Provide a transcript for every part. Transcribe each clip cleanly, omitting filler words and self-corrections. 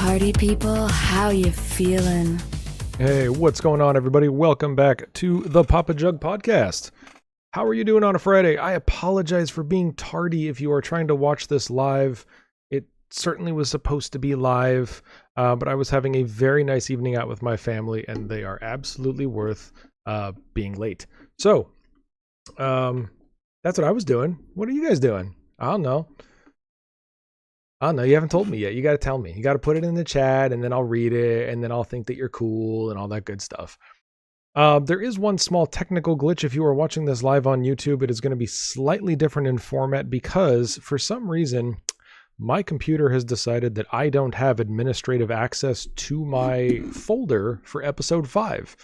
Party people, how you feeling? Hey, what's going on, everybody? Welcome back to the Papa Jug Podcast. How are you doing on a Friday? I apologize for being tardy if you are trying to watch this live. It certainly was supposed to be live, but I was having a very nice evening out with my family, and they are absolutely worth being late. So, that's what I was doing. What are you guys doing? I don't know. You haven't told me yet. You got to tell me. You got to put it in the chat, and then I'll read it, and then I'll think that you're cool and all that good stuff. There is one small technical glitch. If you are watching this live on YouTube, it is going to be slightly different in format because for some reason, my computer has decided that I don't have administrative access to my folder for episode 5.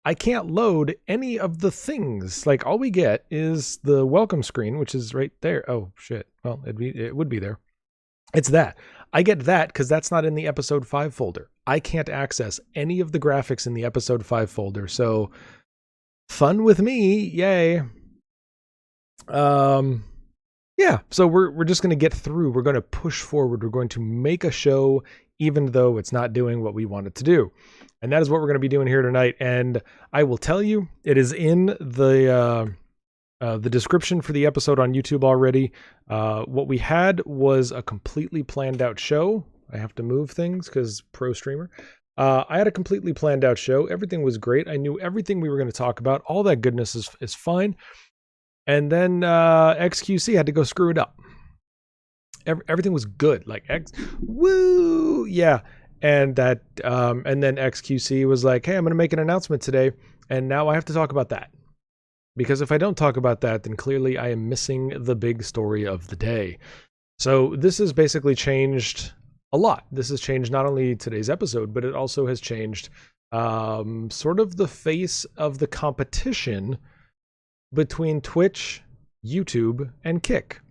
I can't load any of the things. Like, all we get is the welcome screen, which is right there. Oh, shit. Well, it would be there. It's that. I get that because that's not in the episode 5 folder. I can't access any of the graphics in the episode 5 folder. So fun with me. Yay. Yeah. So we're just going to get through. We're going to push forward. We're going to make a show even though it's not doing what we want it to do. And that is what we're going to be doing here tonight. And I will tell you, it is in the description for the episode on YouTube already. What we had was a completely planned out show. I have to move things because pro streamer. I had a completely planned out show. Everything was great. I knew everything we were going to talk about. All that goodness is fine. And then xQc had to go screw it up. Everything was good. Like woo, yeah. And that, and then xQc was like, "Hey, I'm going to make an announcement today, and now I have to talk about that." Because if I don't talk about that, then clearly I am missing the big story of the day. So this has basically changed a lot. This has changed not only today's episode, but it also has changed sort of the face of the competition between Twitch, YouTube, and Kick.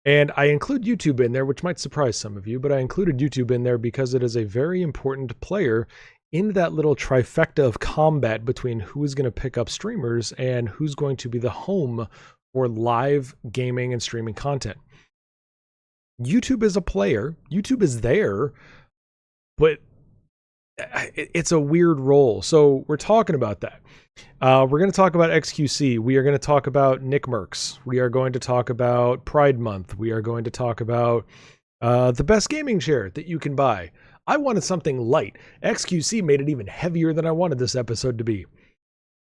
And I include YouTube in there, which might surprise some of you, but I included YouTube in there because it is a very important player in that little trifecta of combat between who is going to pick up streamers and who's going to be the home for live gaming and streaming content. YouTube is a player. YouTube is there, but it's a weird role. So we're talking about that. We're going to talk about xQc. We are going to talk about NICKMERCS. We are going to talk about Pride Month. We are going to talk about the best gaming chair that you can buy. I wanted something light. xQc made it even heavier than I wanted this episode to be.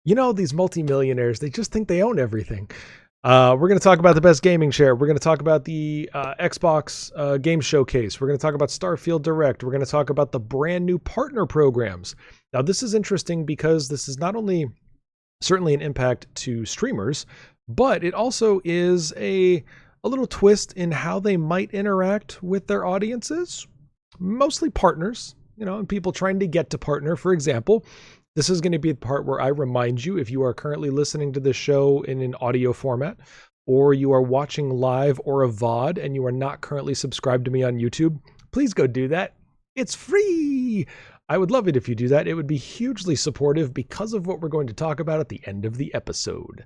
You know, these multimillionaires, they just think they own everything. We're going to talk about the best gaming chair. We're going to talk about the Xbox game showcase. We're going to talk about Starfield Direct. We're going to talk about the brand new partner programs. Now, this is interesting because this is not only certainly an impact to streamers, but it also is a little twist in how they might interact with their audiences. Mostly partners, you know, and people trying to get to partner. For example, this is going to be the part where I remind you, if you are currently listening to this show in an audio format, or you are watching live or a VOD and you are not currently subscribed to me on YouTube, please go do that. It's free. I would love it if you do that. It would be hugely supportive because of what we're going to talk about at the end of the episode.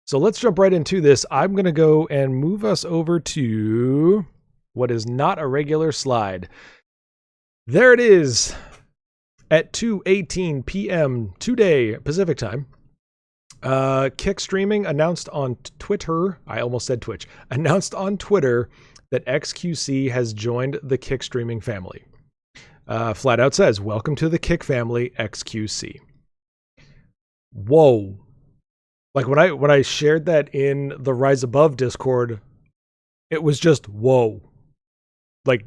So let's jump right into this. I'm going to go and move us over to what is not a regular slide. There it is at 2:18 p.m. today, Pacific time. Kick Streaming announced on Twitter, I almost said Twitch, announced on Twitter that xQc has joined the Kick Streaming family. Flat out says, "Welcome to the Kick family, xQc." Whoa. Like when I shared that in the Rise Above Discord, it was just whoa. Like,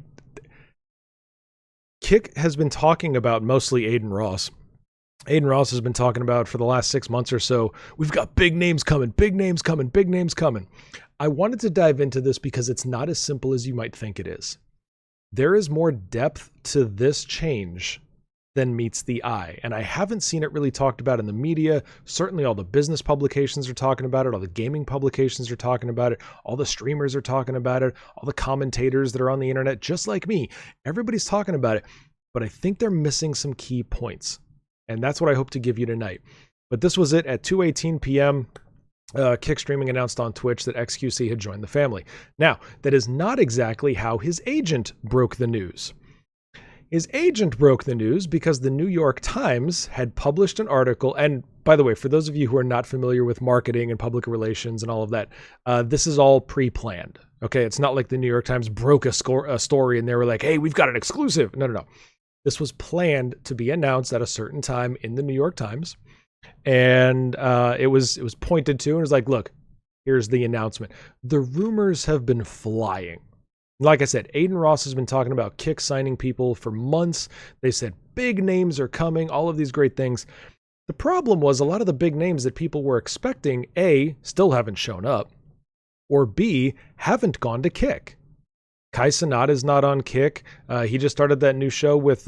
Kick has been talking about, mostly Aiden Ross. Aiden Ross has been talking about for the last 6 months or so, we've got big names coming, big names coming, big names coming. I wanted to dive into this because it's not as simple as you might think it is. There is more depth to this change than meets the eye. And I haven't seen it really talked about in the media. Certainly all the business publications are talking about it. All the gaming publications are talking about it. All the streamers are talking about it. All the commentators that are on the internet, just like me, everybody's talking about it. But I think they're missing some key points. And that's what I hope to give you tonight. But this was it at 2:18 p.m. Kick Streaming announced on Twitch that xQc had joined the family. Now, that is not exactly how his agent broke the news. his agent broke the news because the New York Times had published an article. And by the way, for those of you who are not familiar with marketing and public relations and all of that, this is all pre-planned. Okay, it's not like the New York Times broke a story and they were like, hey, we've got an exclusive. No. This was planned to be announced at a certain time in the New York Times. And it was pointed to and it was like, look, here's the announcement. The rumors have been flying. Like I said, Aiden Ross has been talking about Kick signing people for months. They said big names are coming, all of these great things. The problem was a lot of the big names that people were expecting, A, still haven't shown up, or B, haven't gone to Kick. Kai Cenat not on Kick. He just started that new show with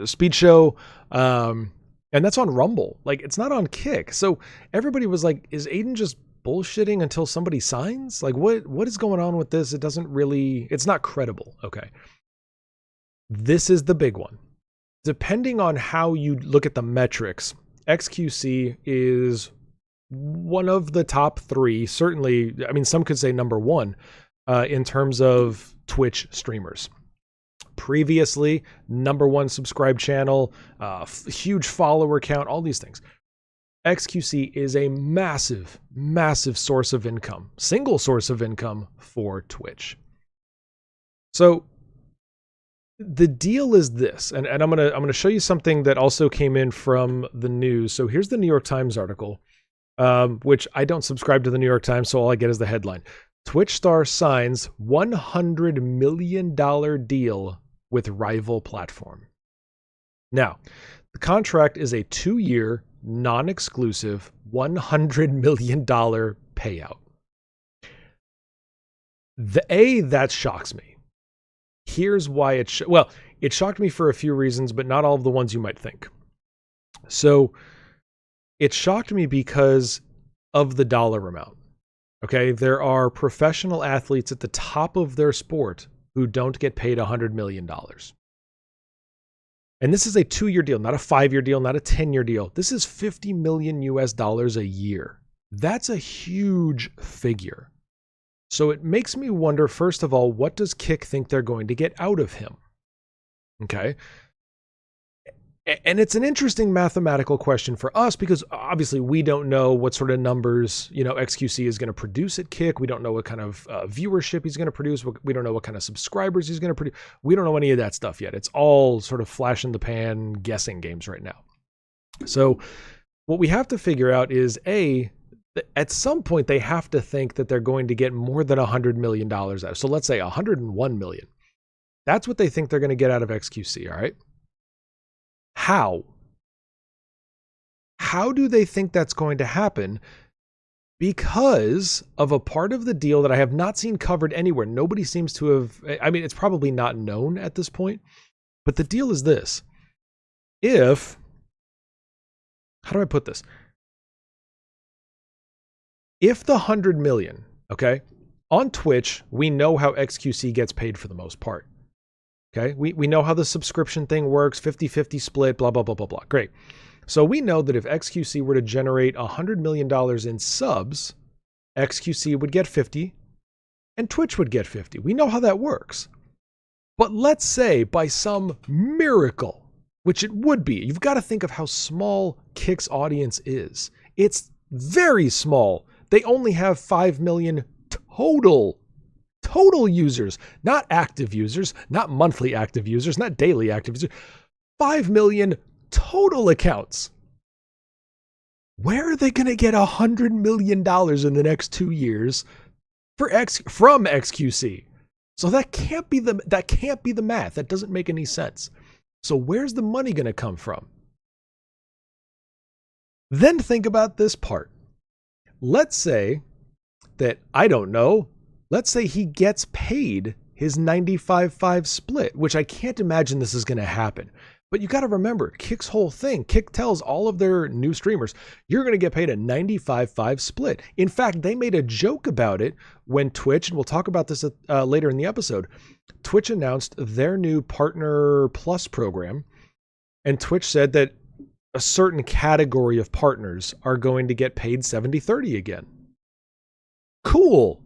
Speed Show, and that's on Rumble. Like, it's not on Kick. So everybody was like, is Aiden just bullshitting until somebody signs? Like, what is going on with this? It doesn't really, it's not credible. Okay. This is the big one. Depending on how you look at the metrics, xQc is one of the top 3, certainly, I mean, some could say number 1 in terms of Twitch streamers. Previously, number 1 subscribed channel, huge follower count, all these things. xQc is a massive, massive source of income, single source of income for Twitch. So the deal is this, and I'm gonna show you something that also came in from the news. So here's the New York Times article, which I don't subscribe to the New York Times, so all I get is the headline. Twitch star signs $100 million deal with rival platform. Now, the contract is a 2-year, non-exclusive, $100 million payout. That shocks me. Here's why it shocked me for a few reasons, but not all of the ones you might think. So it shocked me because of the dollar amount. Okay, there are professional athletes at the top of their sport who don't get paid $100 million. And this is a 2-year deal, not a 5-year deal, not a 10-year deal. This is $50 million a year. That's a huge figure. So it makes me wonder, first of all, what does Kick think they're going to get out of him? Okay. And it's an interesting mathematical question for us because obviously we don't know what sort of numbers, xQc is going to produce at Kick. We don't know what kind of viewership he's going to produce. We don't know what kind of subscribers he's going to produce. We don't know any of that stuff yet. It's all sort of flash in the pan guessing games right now. So what we have to figure out is at some point they have to think that they're going to get more than $100 million out of. So let's say $101 million. That's what they think they're going to get out of xQc. All right. How do they think that's going to happen? Because of a part of the deal that I have not seen covered anywhere. Nobody seems to have, I mean, it's probably not known at this point, but the deal is this. How do I put this? If the 100 million, okay, on Twitch, we know how xQc gets paid for the most part. Okay, we know how the subscription thing works, 50-50 split, blah, blah, blah, blah, blah. Great. So we know that if xQc were to generate $100 million in subs, xQc would get 50 and Twitch would get 50. We know how that works. But let's say by some miracle, which it would be, you've got to think of how small Kick's audience is. It's very small. They only have 5 million total users, not active users, not monthly active users, not daily active users, 5 million total accounts. Where are they going to get $100 million in the next 2 years from xQc? So that can't be the math. That doesn't make any sense. So where's the money going to come from? Then think about this part. Let's say that, I don't know, let's say he gets paid his 95-5 split, which I can't imagine this is going to happen. But you got to remember, Kick's whole thing, Kick tells all of their new streamers, you're going to get paid a 95-5 split. In fact, they made a joke about it when Twitch, and we'll talk about this later in the episode, Twitch announced their new Partner Plus program, and Twitch said that a certain category of partners are going to get paid 70-30 again. Cool.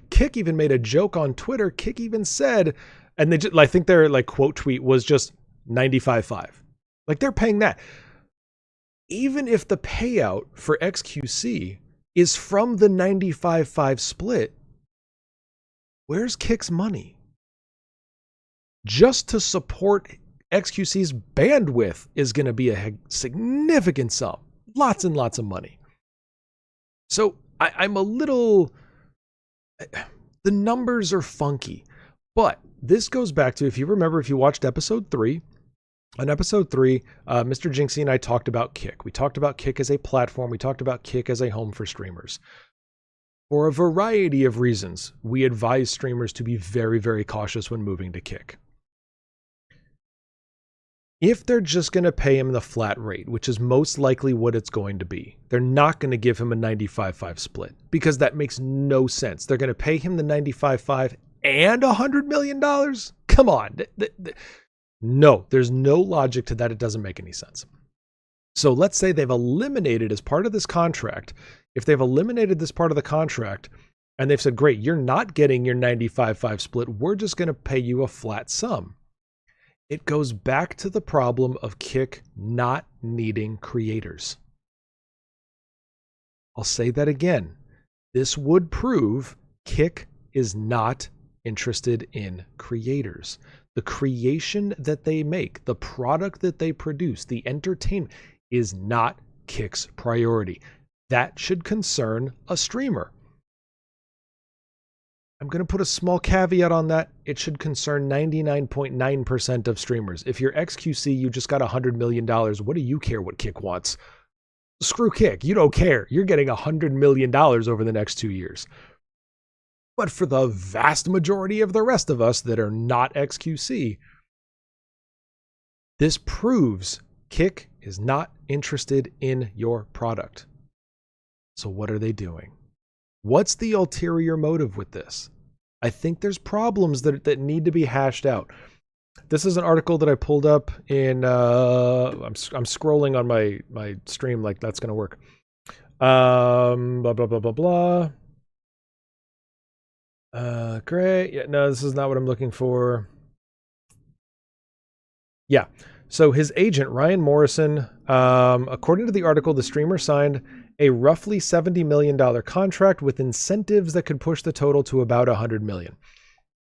Kick even made a joke on Twitter. Kick even said, and they just, I think their like quote tweet was just 95.5. Like they're paying that. Even if the payout for xQc is from the 95.5 split, where's Kick's money? Just to support xQc's bandwidth is going to be a significant sum. Lots and lots of money. So I'm a little... The numbers are funky. But this goes back to, if you remember, if you watched episode 3, on episode 3, Mr. Jinxie and I talked about Kick. We talked about Kick as a platform. We talked about Kick as a home for streamers. For a variety of reasons, we advise streamers to be very, very cautious when moving to Kick. If they're just going to pay him the flat rate, which is most likely what it's going to be, they're not going to give him a 95.5 split because that makes no sense. They're going to pay him the 95.5 and $100 million? Come on. No, there's no logic to that. It doesn't make any sense. So let's say they've eliminated as part of this contract. If they've eliminated this part of the contract and they've said, great, you're not getting your 95.5 split. We're just going to pay you a flat sum. It goes back to the problem of Kick not needing creators. I'll say that again. This would prove Kick is not interested in creators. The creation that they make, the product that they produce, the entertainment is not Kick's priority. That should concern a streamer. I'm going to put a small caveat on that. It should concern 99.9% of streamers. If you're xQc, you just got $100 million. What do you care what Kick wants? Screw Kick. You don't care. You're getting $100 million over the next 2 years. But for the vast majority of the rest of us that are not xQc, this proves Kick is not interested in your product. So what are they doing? What's the ulterior motive with this? I think there's problems that need to be hashed out. This is an article that I pulled up in, I'm scrolling on my stream like that's going to work. Blah, blah, blah, blah, blah. Great. Yeah, no, this is not what I'm looking for. Yeah. So his agent, Ryan Morrison, according to the article, the streamer signed a roughly $70 million contract with incentives that could push the total to about $100 million.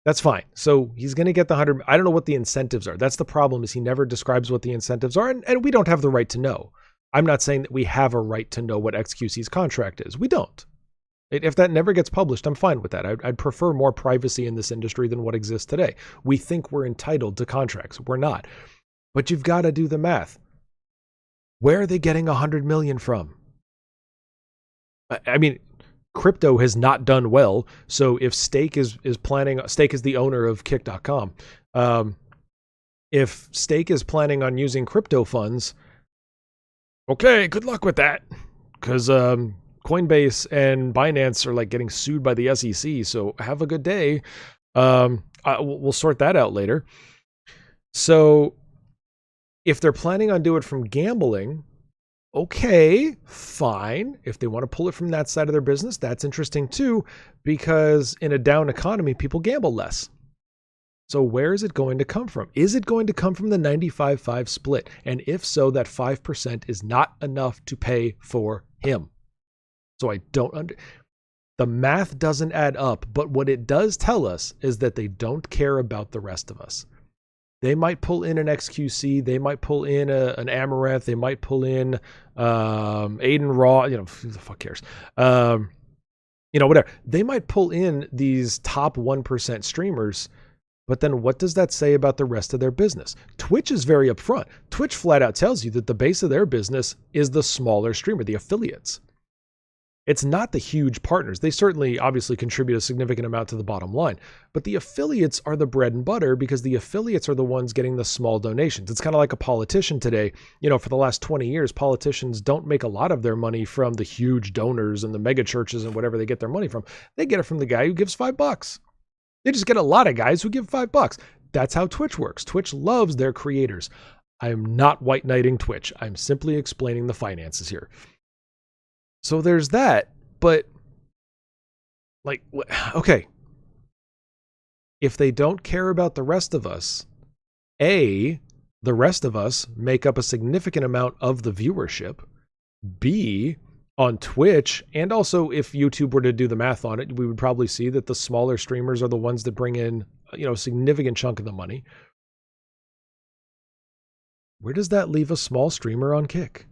That's fine. So he's going to get the 100. I don't know what the incentives are. That's the problem, is he never describes what the incentives are. And we don't have the right to know. I'm not saying that we have a right to know what xQc's contract is. We don't. If that never gets published, I'm fine with that. I'd prefer more privacy in this industry than what exists today. We think we're entitled to contracts. We're not. But you've got to do the math. Where are they getting $100 million from? I mean, crypto has not done well. So if Stake is planning, Stake is the owner of Kick.com. If Stake is planning on using crypto funds, okay, good luck with that. Because Coinbase and Binance are like getting sued by the SEC. So have a good day. We'll sort that out later. So if they're planning on doing it from gambling, okay, fine. If they want to pull it from that side of their business, that's interesting too, because in a down economy, people gamble less. So where is it going to come from? Is it going to come from the 95-5 split? And if so, that 5% is not enough to pay for him. So I don't the math doesn't add up, but what it does tell us is that they don't care about the rest of us. They might pull in an xQc, they might pull in an Amaranth, they might pull in Aiden Raw, who the fuck cares? Whatever. They might pull in these top 1% streamers, but then what does that say about the rest of their business? Twitch is very upfront. Twitch flat out tells you that the base of their business is the smaller streamer, the affiliates. It's not the huge partners. They certainly obviously contribute a significant amount to the bottom line, but the affiliates are the bread and butter because the affiliates are the ones getting the small donations. It's kind of like a politician today. For the last 20 years, politicians don't make a lot of their money from the huge donors and the mega churches and whatever they get their money from. They get it from the guy who gives $5. They just get a lot of guys who give $5. That's how Twitch works. Twitch loves their creators. I am not white knighting Twitch. I'm simply explaining the finances here. So there's that, but Like, okay. If they don't care about the rest of us, A, the rest of us make up a significant amount of the viewership. B, on Twitch, and also if YouTube were to do the math on it, we would probably see that the smaller streamers are the ones that bring in, a significant chunk of the money. Where does that leave a small streamer on Kick?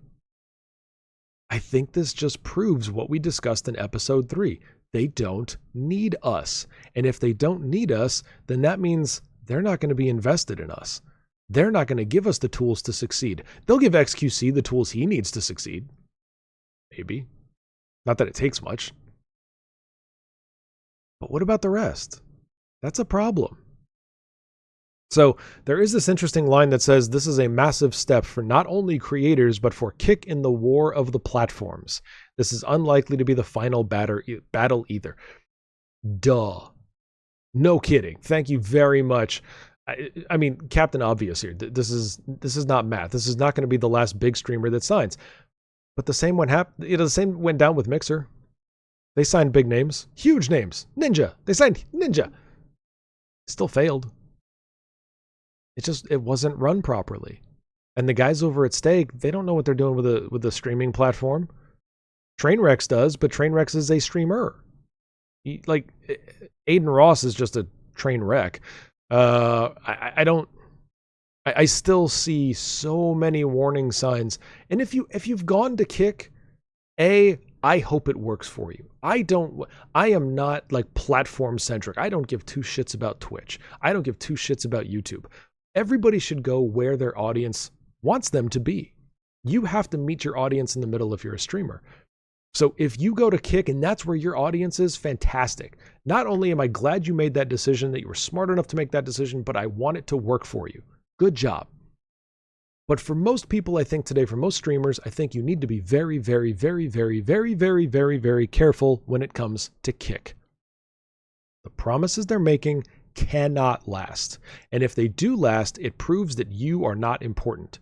I think this just proves what we discussed in episode 3. They don't need us. And if they don't need us, then that means they're not going to be invested in us. They're not going to give us the tools to succeed. They'll give xQc the tools he needs to succeed. Maybe. Not that it takes much. But what about the rest? That's a problem. So there is this interesting line that says this is a massive step for not only creators, but for Kick in the war of the platforms. This is unlikely to be the final battle either. Duh. No kidding. Thank you very much. I mean, Captain Obvious here. This is not math. This is not going to be the last big streamer that signs. But the same the same went down with Mixer. They signed big names, huge names. Ninja. They signed Ninja. Still failed. It wasn't run properly. And the guys over at Stake, they don't know what they're doing with the streaming platform. Trainwrecks does, but Trainwrecks is a streamer. Aiden Ross is just a train wreck. I still see so many warning signs. And if you've gone to Kick, I hope it works for you. I am not platform centric. I don't give two shits about Twitch. I don't give two shits about YouTube. Everybody should go where their audience wants them to be. You have to meet your audience in the middle if you're a streamer. So if you go to Kick and that's where your audience is, fantastic. Not only am I glad you made that decision, that you were smart enough to make that decision, but I want it to work for you. Good job. But for most people, I think today, for most streamers, I think you need to be very, very, very, very, very, very, very, very careful when it comes to Kick. The promises they're making cannot last. And if they do last, it proves that you are not important.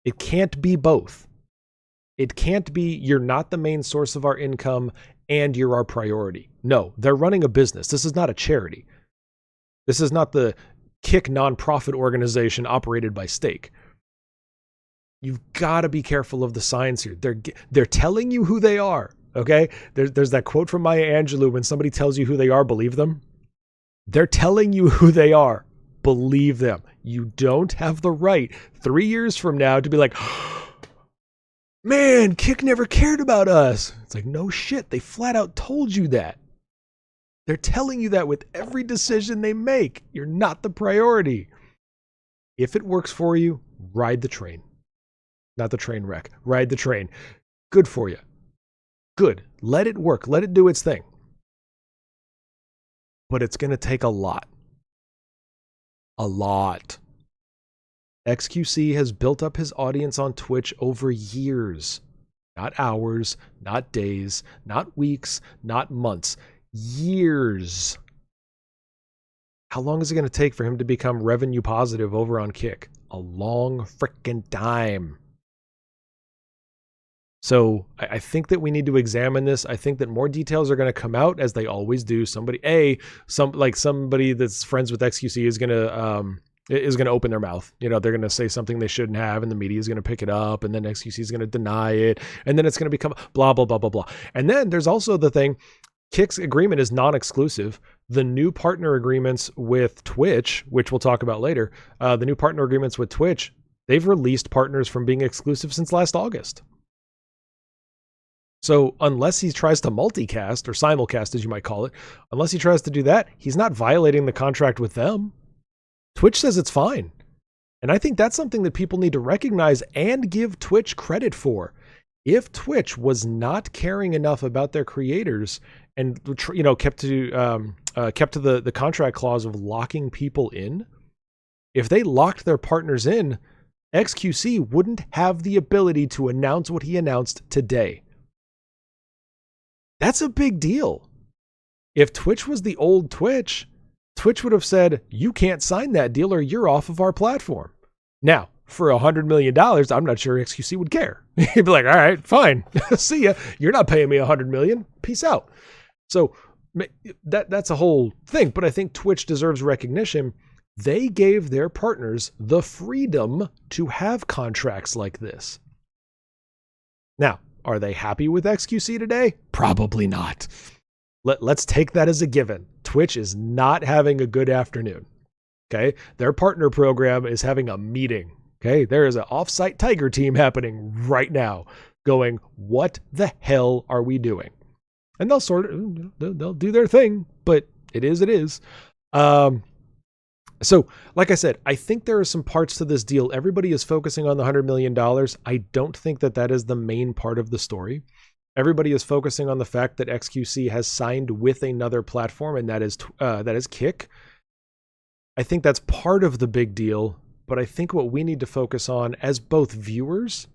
It can't be both. It can't be you're not the main source of our income and you're our priority. No, they're running a business. This is not a charity. This is not the Kick nonprofit organization operated by Stake. You've got to be careful of the signs here. They're telling you who they are, okay? There's that quote from Maya Angelou, when somebody tells you who they are, believe them. They're telling you who they are. Believe them. You don't have the right 3 years from now to be like, man, Kick never cared about us. It's like, no shit. They flat out told you that. They're telling you that with every decision they make. You're not the priority. If it works for you, ride the train. Not the train wreck. Ride the train. Good for you. Good. Let it work. Let it do its thing. But it's going to take a lot. A lot. xQc has built up his audience on Twitch over years. Not hours, not days, not weeks, not months. Years. How long is it going to take for him to become revenue positive over on Kick? A long frickin' time. So I think that we need to examine this. I think that more details are going to come out, as they always do. Somebody that's friends with xQc is going to open their mouth. They're going to say something they shouldn't have, and the media is going to pick it up, and then xQc is going to deny it, and then it's going to become blah, blah, blah, blah, blah. And then there's also the thing, Kick's agreement is non-exclusive. The new partner agreements with Twitch, which we'll talk about later, the new partner agreements with Twitch, they've released partners from being exclusive since last August. So unless he tries to multicast, or simulcast as you might call it, unless he tries to do that, he's not violating the contract with them. Twitch says it's fine. And I think that's something that people need to recognize and give Twitch credit for. If Twitch was not caring enough about their creators and kept to the contract clause of locking people in, if they locked their partners in, xQc wouldn't have the ability to announce what he announced today. That's a big deal. If Twitch was the old Twitch, Twitch would have said, you can't sign that deal or you're off of our platform. Now, for $100 million, I'm not sure xQc would care. He'd be like, all right, fine. See ya. You're not paying me $100 million. Peace out. So that's a whole thing, but I think Twitch deserves recognition. They gave their partners the freedom to have contracts like this. Now, are they happy with xQc today? Probably not. Let's take that as a given. Twitch is not having a good afternoon. Okay. Their partner program is having a meeting. Okay. There is an offsite Tiger team happening right now going, what the hell are we doing? And they'll do their thing, but it is. So like I said, I think there are some parts to this deal. Everybody is focusing on the $100 million. I don't think that is the main part of the story. Everybody is focusing on the fact that xQc has signed with another platform, and that is Kick. I think that's part of the big deal, but I think what we need to focus on as both viewers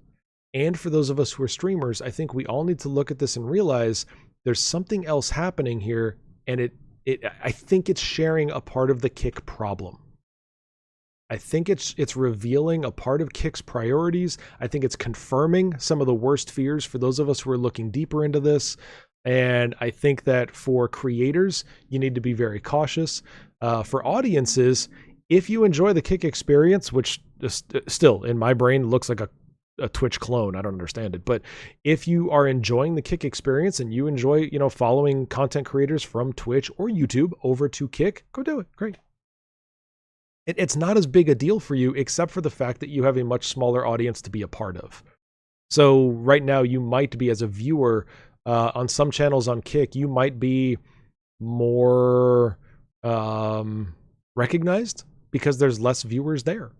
and for those of us who are streamers, I think we all need to look at this and realize there's something else happening here, and I think it's sharing a part of the Kick problem. I think it's revealing a part of Kick's priorities. I think it's confirming some of the worst fears for those of us who are looking deeper into this. And I think that for creators, you need to be very cautious. For audiences, if you enjoy the Kick experience, which still in my brain looks like a Twitch clone, I don't understand it. But if you are enjoying the Kick experience and you enjoy, following content creators from Twitch or YouTube over to Kick, go do it. Great. It's not as big a deal for you, except for the fact that you have a much smaller audience to be a part of. So right now you might be, as a viewer, on some channels on Kick, you might be more recognized because there's less viewers there.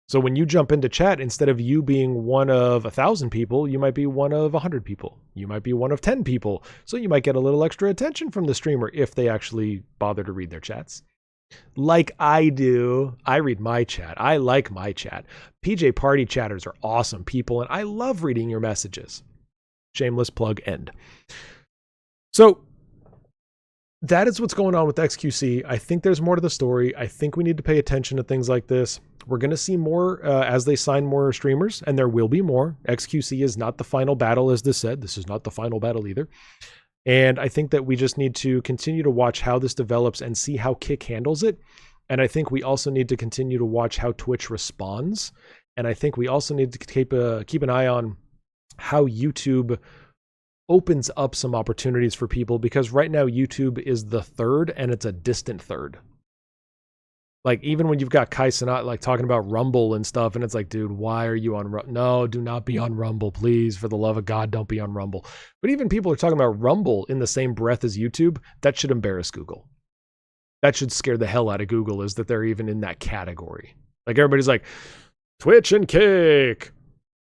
So when you jump into chat, instead of you being one of 1,000 people, you might be one of 100 people. You might be one of 10 people. So you might get a little extra attention from the streamer if they actually bother to read their chats. Like I do. I read my chat. I like my chat. PJParty chatters are awesome people, and I love reading your messages. Shameless plug end. So that is what's going on with xQc. I think there's more to the story. I think we need to pay attention to things like this. We're going to see more as they sign more streamers, and there will be more. xQc is not the final battle, as this said. This is not the final battle either. And I think that we just need to continue to watch how this develops and see how Kick handles it. And I think we also need to continue to watch how Twitch responds. And I think we also need to keep an eye on how YouTube opens up some opportunities for people, because right now YouTube is the third, and it's a distant third. Like, even when you've got Kai Cenat like talking about Rumble and stuff, and it's like, dude, why are you on Rumble? No, do not be on Rumble, please. For the love of God, don't be on Rumble. But even people are talking about Rumble in the same breath as YouTube. That should embarrass Google. That should scare the hell out of Google, is that they're even in that category. Like, everybody's like, Twitch and Kick,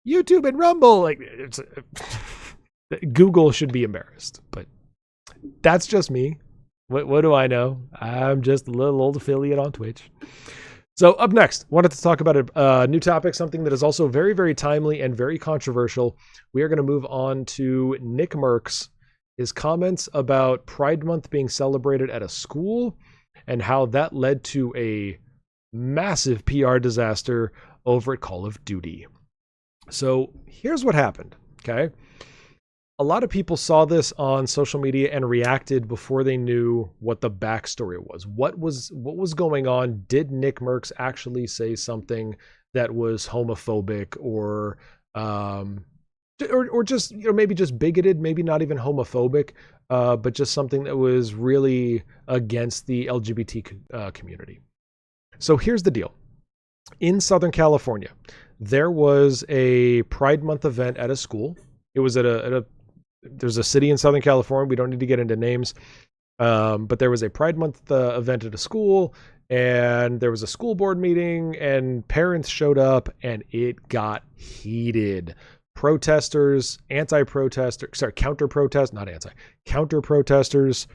YouTube and Rumble. Like, Google should be embarrassed. But that's just me. What do I know? I'm just a little old affiliate on Twitch. So up next, wanted to talk about a new topic, something that is also very, very timely and very controversial. We are going to move on to NICKMERCS, his comments about Pride Month being celebrated at a school and how that led to a massive PR disaster over at Call of Duty. So here's what happened, okay? A lot of people saw this on social media and reacted before they knew what the backstory was. What was going on? Did NICKMERCS actually say something that was homophobic or just, maybe just bigoted, maybe not even homophobic, but just something that was really against the LGBT community? So here's the deal. In Southern California, there was a Pride Month event at a school. It was there's a city in Southern California. We don't need to get into names. But there was a Pride Month event at a school, and there was a school board meeting, and parents showed up, and it got heated. Protesters, counter-protesters,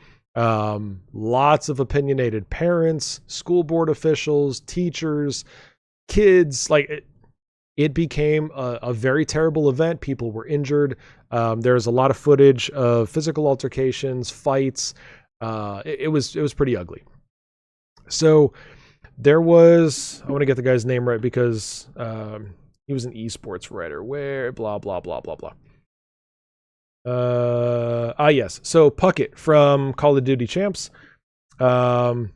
lots of opinionated parents, school board officials, teachers, kids. Like, it became a very terrible event. People were injured. There's a lot of footage of physical altercations, fights. It was pretty ugly. So there was, I want to get the guy's name right because he was an esports writer. Where blah blah blah blah blah. Yes. So Puckett from Call of Duty Champs. Puckett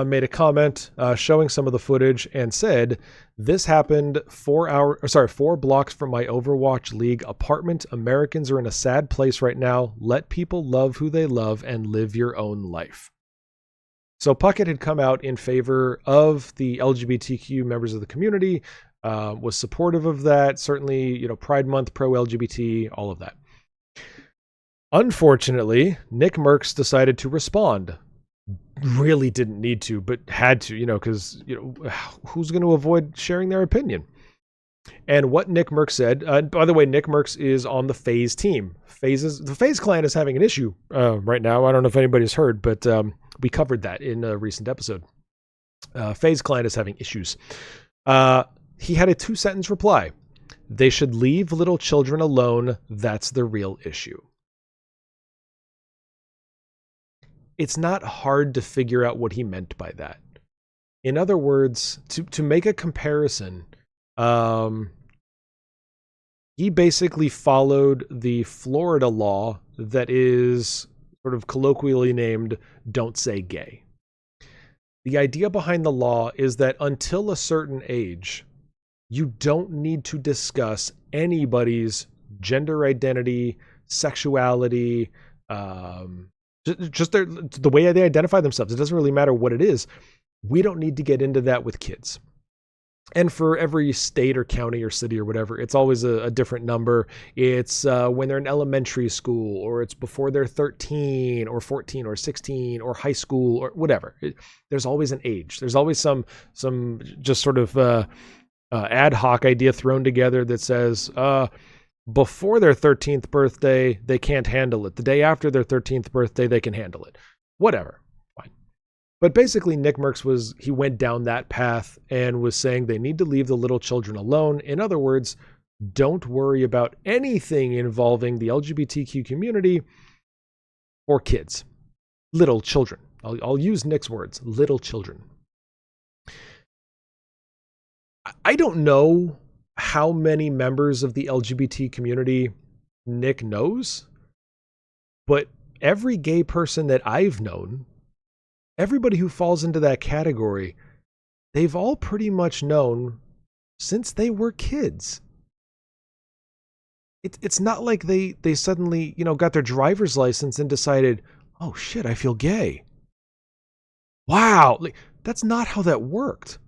made a comment showing some of the footage and said, "This happened 4 blocks from my Overwatch League apartment. Americans are in a sad place right now. Let people love who they love and live your own life." So Puckett had come out in favor of the LGBTQ members of the community, was supportive of that. Certainly, Pride Month, pro-LGBT, all of that. Unfortunately, NICKMERCS decided to respond. Really didn't need to, but had to, because, who's going to avoid sharing their opinion? And what NICKMERCS said, by the way, NICKMERCS is on the FaZe team. The FaZe clan is having an issue right now. I don't know if anybody's heard, but we covered that in a recent episode. FaZe clan is having issues. He had a 2-sentence reply. "They should leave little children alone. That's the real issue." It's not hard to figure out what he meant by that. In other words, to make a comparison, he basically followed the Florida law that is sort of colloquially named "Don't Say Gay." The idea behind the law is that until a certain age, you don't need to discuss anybody's gender identity, sexuality, just the way they identify themselves. It doesn't really matter what it is. We don't need to get into that with kids. And for every state or county or city or whatever, it's always a different number. It's when they're in elementary school, or it's before they're 13 or 14 or 16 or high school or whatever. There's always an age. There's always some just sort of ad hoc idea thrown together that says before their 13th birthday, they can't handle it. The day after their 13th birthday, they can handle it. Whatever. Fine. But basically, NICKMERCS he went down that path and was saying they need to leave the little children alone. In other words, don't worry about anything involving the LGBTQ community or kids. Little children. I'll use Nick's words, little children. I don't know how many members of the LGBT community Nick knows, but every gay person that I've known, everybody who falls into that category, they've all pretty much known since they were kids. It's not like they suddenly, got their driver's license and decided, "Oh shit, I feel gay." Wow, that's not how that worked.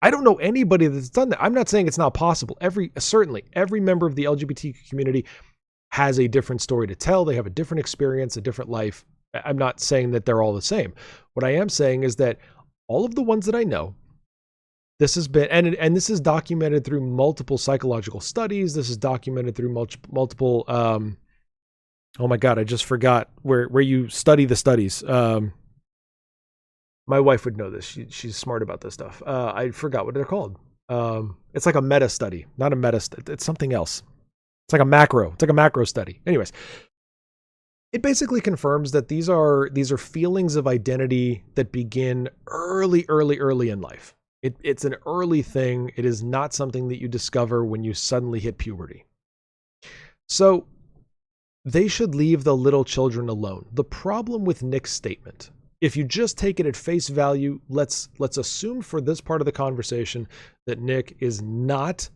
I don't know anybody that's done that. I'm not saying it's not possible. Certainly every member of the LGBT community has a different story to tell. They have a different experience, a different life. I'm not saying that they're all the same. What I am saying is that all of the ones that I know, this has been, and this is documented through multiple psychological studies. This is documented through multiple, oh my God, I just forgot where you study the studies. My wife would know this. She's smart about this stuff. I forgot what they're called. It's like a meta study, not a meta study. It's something else. It's like a macro. It's like a macro study. Anyways, it basically confirms that these are feelings of identity that begin early in life. It's an early thing. It is not something that you discover when you suddenly hit puberty. So they should leave the little children alone. The problem with Nick's statement, if you just take it at face value, let's assume for this part of the conversation that Nick is not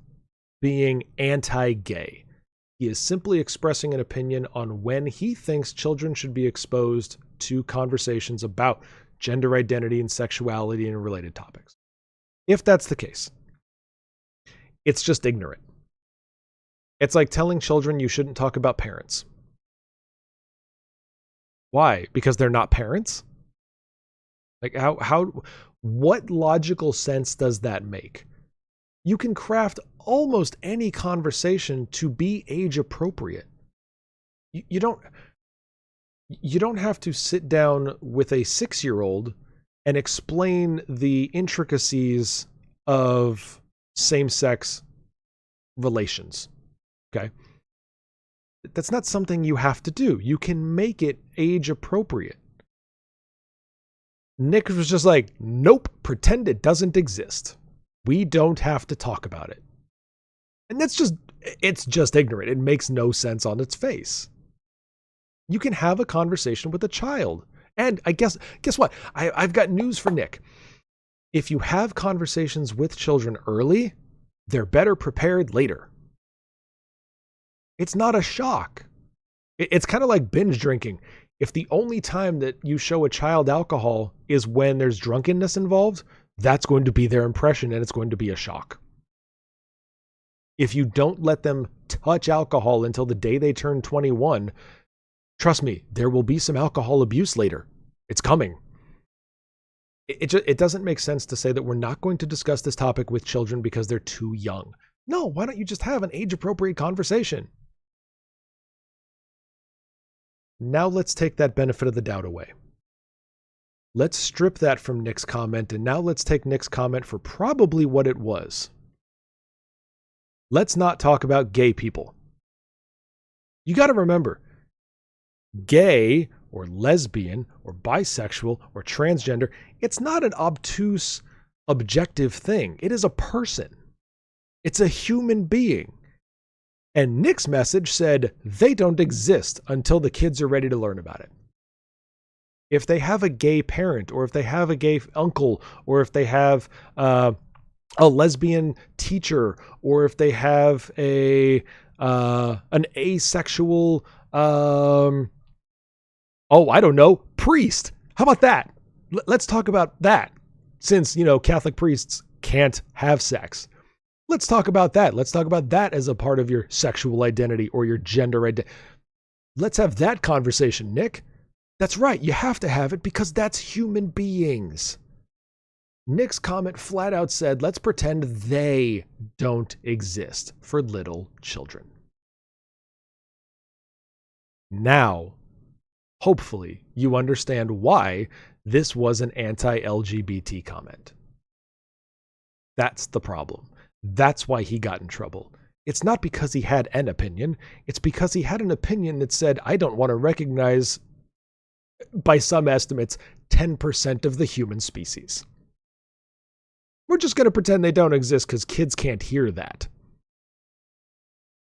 being anti-gay. He is simply expressing an opinion on when he thinks children should be exposed to conversations about gender identity and sexuality and related topics. If that's the case, it's just ignorant. It's like telling children you shouldn't talk about parents. Why? Because they're not parents? Like what logical sense does that make? You can craft almost any conversation to be age appropriate. You don't have to sit down with a 6-year-old and explain the intricacies of same-sex relations. Okay? That's not something you have to do. You can make it age appropriate. Nick was just like, nope, pretend it doesn't exist. We don't have to talk about it. And it's just ignorant. It makes no sense on its face. You can have a conversation with a child. And I guess what? I've got news for Nick. If you have conversations with children early, they're better prepared later. It's not a shock. It's kind of like binge drinking. If the only time that you show a child alcohol is when there's drunkenness involved, that's going to be their impression and it's going to be a shock. If you don't let them touch alcohol until the day they turn 21, trust me, there will be some alcohol abuse later. It's coming. It doesn't make sense to say that we're not going to discuss this topic with children because they're too young. No, why don't you just have an age-appropriate conversation? Now let's take that benefit of the doubt away. Let's strip that from Nick's comment, and now let's take Nick's comment for probably what it was. Let's not talk about gay people. You got to remember, gay or lesbian or bisexual or transgender, it's not an obtuse, objective thing. It is a person. It's a human being. And Nick's message said they don't exist until the kids are ready to learn about it. If they have a gay parent, or if they have a gay uncle, or if they have a lesbian teacher, or if they have an asexual, I don't know, priest. How about that? Let's talk about that. Since, Catholic priests can't have sex. Let's talk about that. Let's talk about that as a part of your sexual identity or your gender identity. Let's have that conversation, Nick. That's right. You have to have it because that's human beings. Nick's comment flat out said, let's pretend they don't exist for little children. Now, hopefully, you understand why this was an anti-LGBT comment. That's the problem. That's why he got in trouble. It's not because he had an opinion. It's because he had an opinion that said, I don't want to recognize, by some estimates, 10% of the human species. We're just going to pretend they don't exist because kids can't hear that.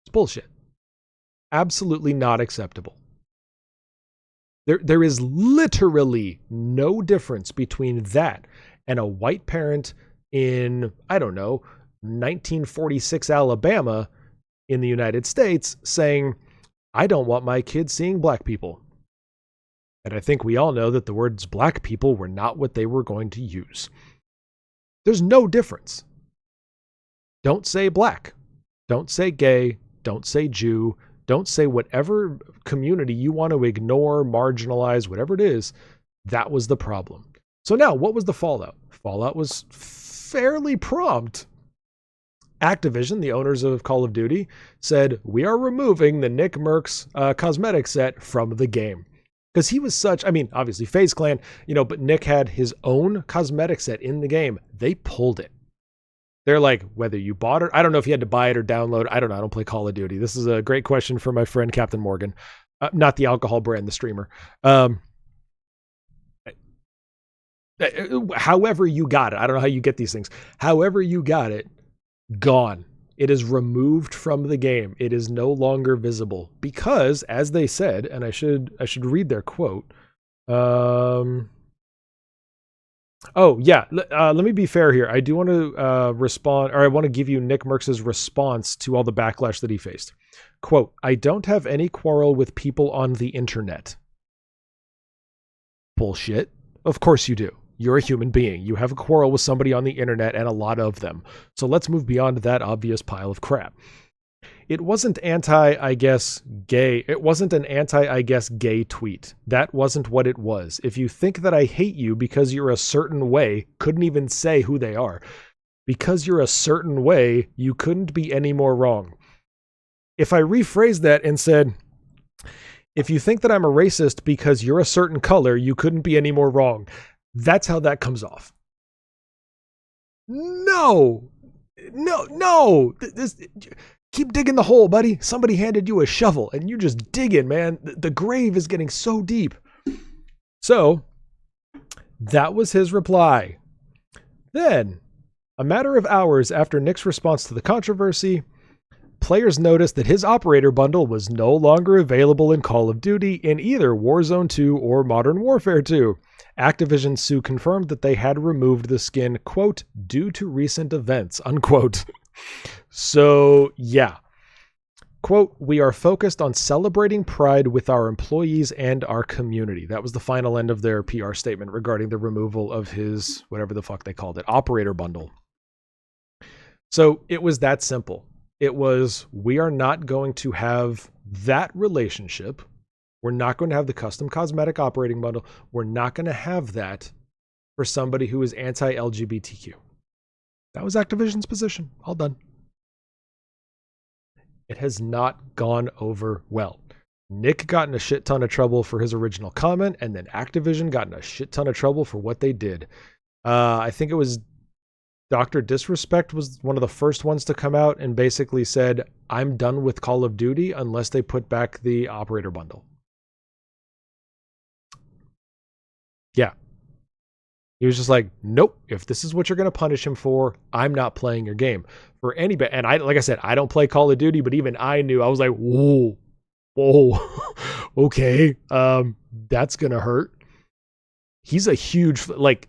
It's bullshit. Absolutely not acceptable. There is literally no difference between that and a white parent in, 1946 Alabama in the United States saying, I don't want my kids seeing black people. And I think we all know that the words black people were not what they were going to use. There's no difference. Don't say black. Don't say gay. Don't say Jew. Don't say whatever community you want to ignore, marginalize, whatever it is. That was the problem. So now, what was the fallout? Fallout was fairly prompt. Activision, the owners of Call of Duty, said, we are removing the NICKMERCS cosmetic set from the game. Because he was such, obviously FaZe Clan, but Nick had his own cosmetic set in the game. They pulled it. They're like, whether you bought it, I don't know if you had to buy it or download. I don't know. I don't play Call of Duty. This is a great question for my friend Captain Morgan. Not the alcohol brand, the streamer. However you got it. I don't know how you get these things. However you got it, gone. It is removed from the game. It is no longer visible because, as they said, and I should read their quote. Let me be fair here. I do want to respond, or I want to give you NICKMERCS' response to all the backlash that he faced. Quote, I don't have any quarrel with people on the internet. Bullshit. Of course you do. You're a human being. You have a quarrel with somebody on the internet and a lot of them. So let's move beyond that obvious pile of crap. It wasn't gay. It wasn't an gay tweet. That wasn't what it was. If you think that I hate you because you're a certain way, couldn't even say who they are. Because you're a certain way, you couldn't be any more wrong. If I rephrase that and said, if you think that I'm a racist because you're a certain color, you couldn't be any more wrong. That's how that comes off. No. Keep digging the hole, buddy. Somebody handed you a shovel and you just dig in, man. The grave is getting so deep. So that was his reply. Then, a matter of hours after Nick's response to the controversy, players noticed that his operator bundle was no longer available in Call of Duty in either Warzone 2 or Modern Warfare 2. Activision Sue confirmed that they had removed the skin, quote, due to recent events, unquote. So, yeah. Quote, we are focused on celebrating Pride with our employees and our community. That was the final end of their PR statement regarding the removal of his, whatever the fuck they called it, operator bundle. So it was that simple. It was, we are not going to have that relationship. We're not going to have the custom cosmetic operating bundle. We're not going to have that for somebody who is anti-LGBTQ. That was Activision's position. All done. It has not gone over well. Nick got in a shit ton of trouble for his original comment, and then Activision got in a shit ton of trouble for what they did. I think it was Dr. Disrespect was one of the first ones to come out and basically said, I'm done with Call of Duty unless they put back the operator bundle. Yeah. He was just like, nope, if this is what you're going to punish him for, I'm not playing your game. For anybody, and like I said, I don't play Call of Duty, but even I knew, I was like, whoa, okay, that's going to hurt. He's a huge, like,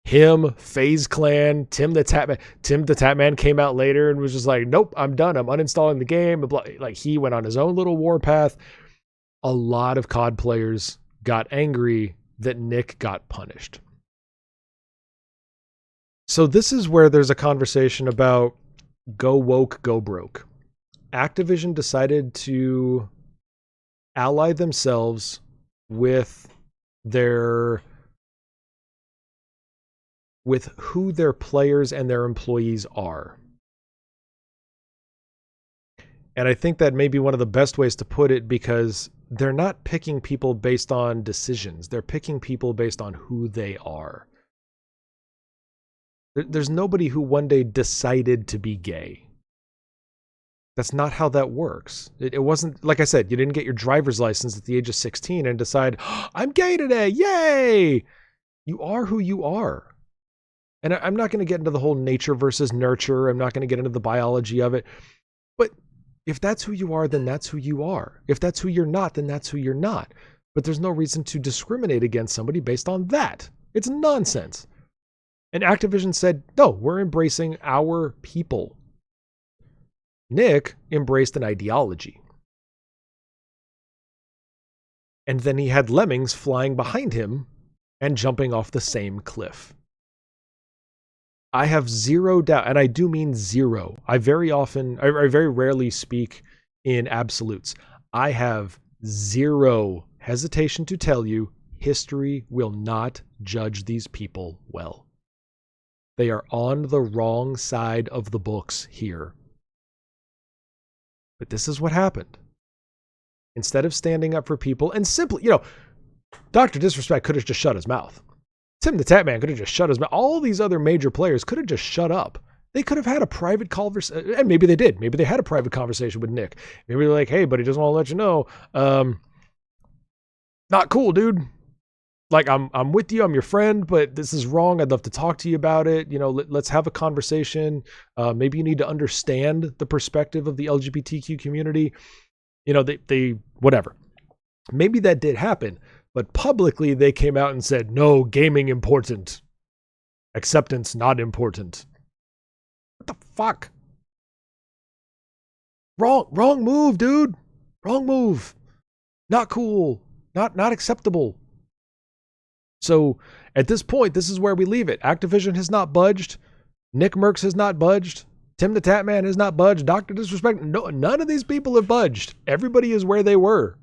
him, FaZe Clan, Tim the Tatman came out later and was just like, nope, I'm done. I'm uninstalling the game. Like, he went on his own little warpath. A lot of COD players got angry that Nick got punished. So this is where there's a conversation about go woke, go broke. Activision decided to ally themselves with who their players and their employees are. And I think that may be one of the best ways to put it, because they're not picking people based on decisions. They're picking people based on who they are. There's nobody who one day decided to be gay. That's not how that works. It wasn't, like I said, you didn't get your driver's license at the age of 16 and decide, oh, I'm gay today, yay! You are who you are. And I'm not going to get into the whole nature versus nurture. I'm not going to get into the biology of it. But if that's who you are, then that's who you are. If that's who you're not, then that's who you're not. But there's no reason to discriminate against somebody based on that. It's nonsense. And Activision said, no, we're embracing our people. Nick embraced an ideology. And then he had lemmings flying behind him and jumping off the same cliff. I have zero doubt, and I do mean zero. I very rarely speak in absolutes. I have zero hesitation to tell you, history will not judge these people well. They are on the wrong side of the books here. But this is what happened. Instead of standing up for people and simply, Dr. Disrespect could have just shut his mouth. Tim the Tatman could have just shut his mouth. All these other major players could have just shut up. They could have had a private conversation, and maybe they did. Maybe they had a private conversation with Nick. Maybe they're like, hey, but he doesn't want to let you know. Not cool, dude. Like, I'm with you. I'm your friend, but this is wrong. I'd love to talk to you about it. Let's have a conversation. Maybe you need to understand the perspective of the LGBTQ community. They whatever. Maybe that did happen. But publicly, they came out and said, no, gaming important. Acceptance not important. What the fuck? Wrong move, dude. Wrong move. Not cool. Not acceptable. So at this point, this is where we leave it. Activision has not budged. NICKMERCS has not budged. Tim the Tatman has not budged. Dr. Disrespect. No, none of these people have budged. Everybody is where they were.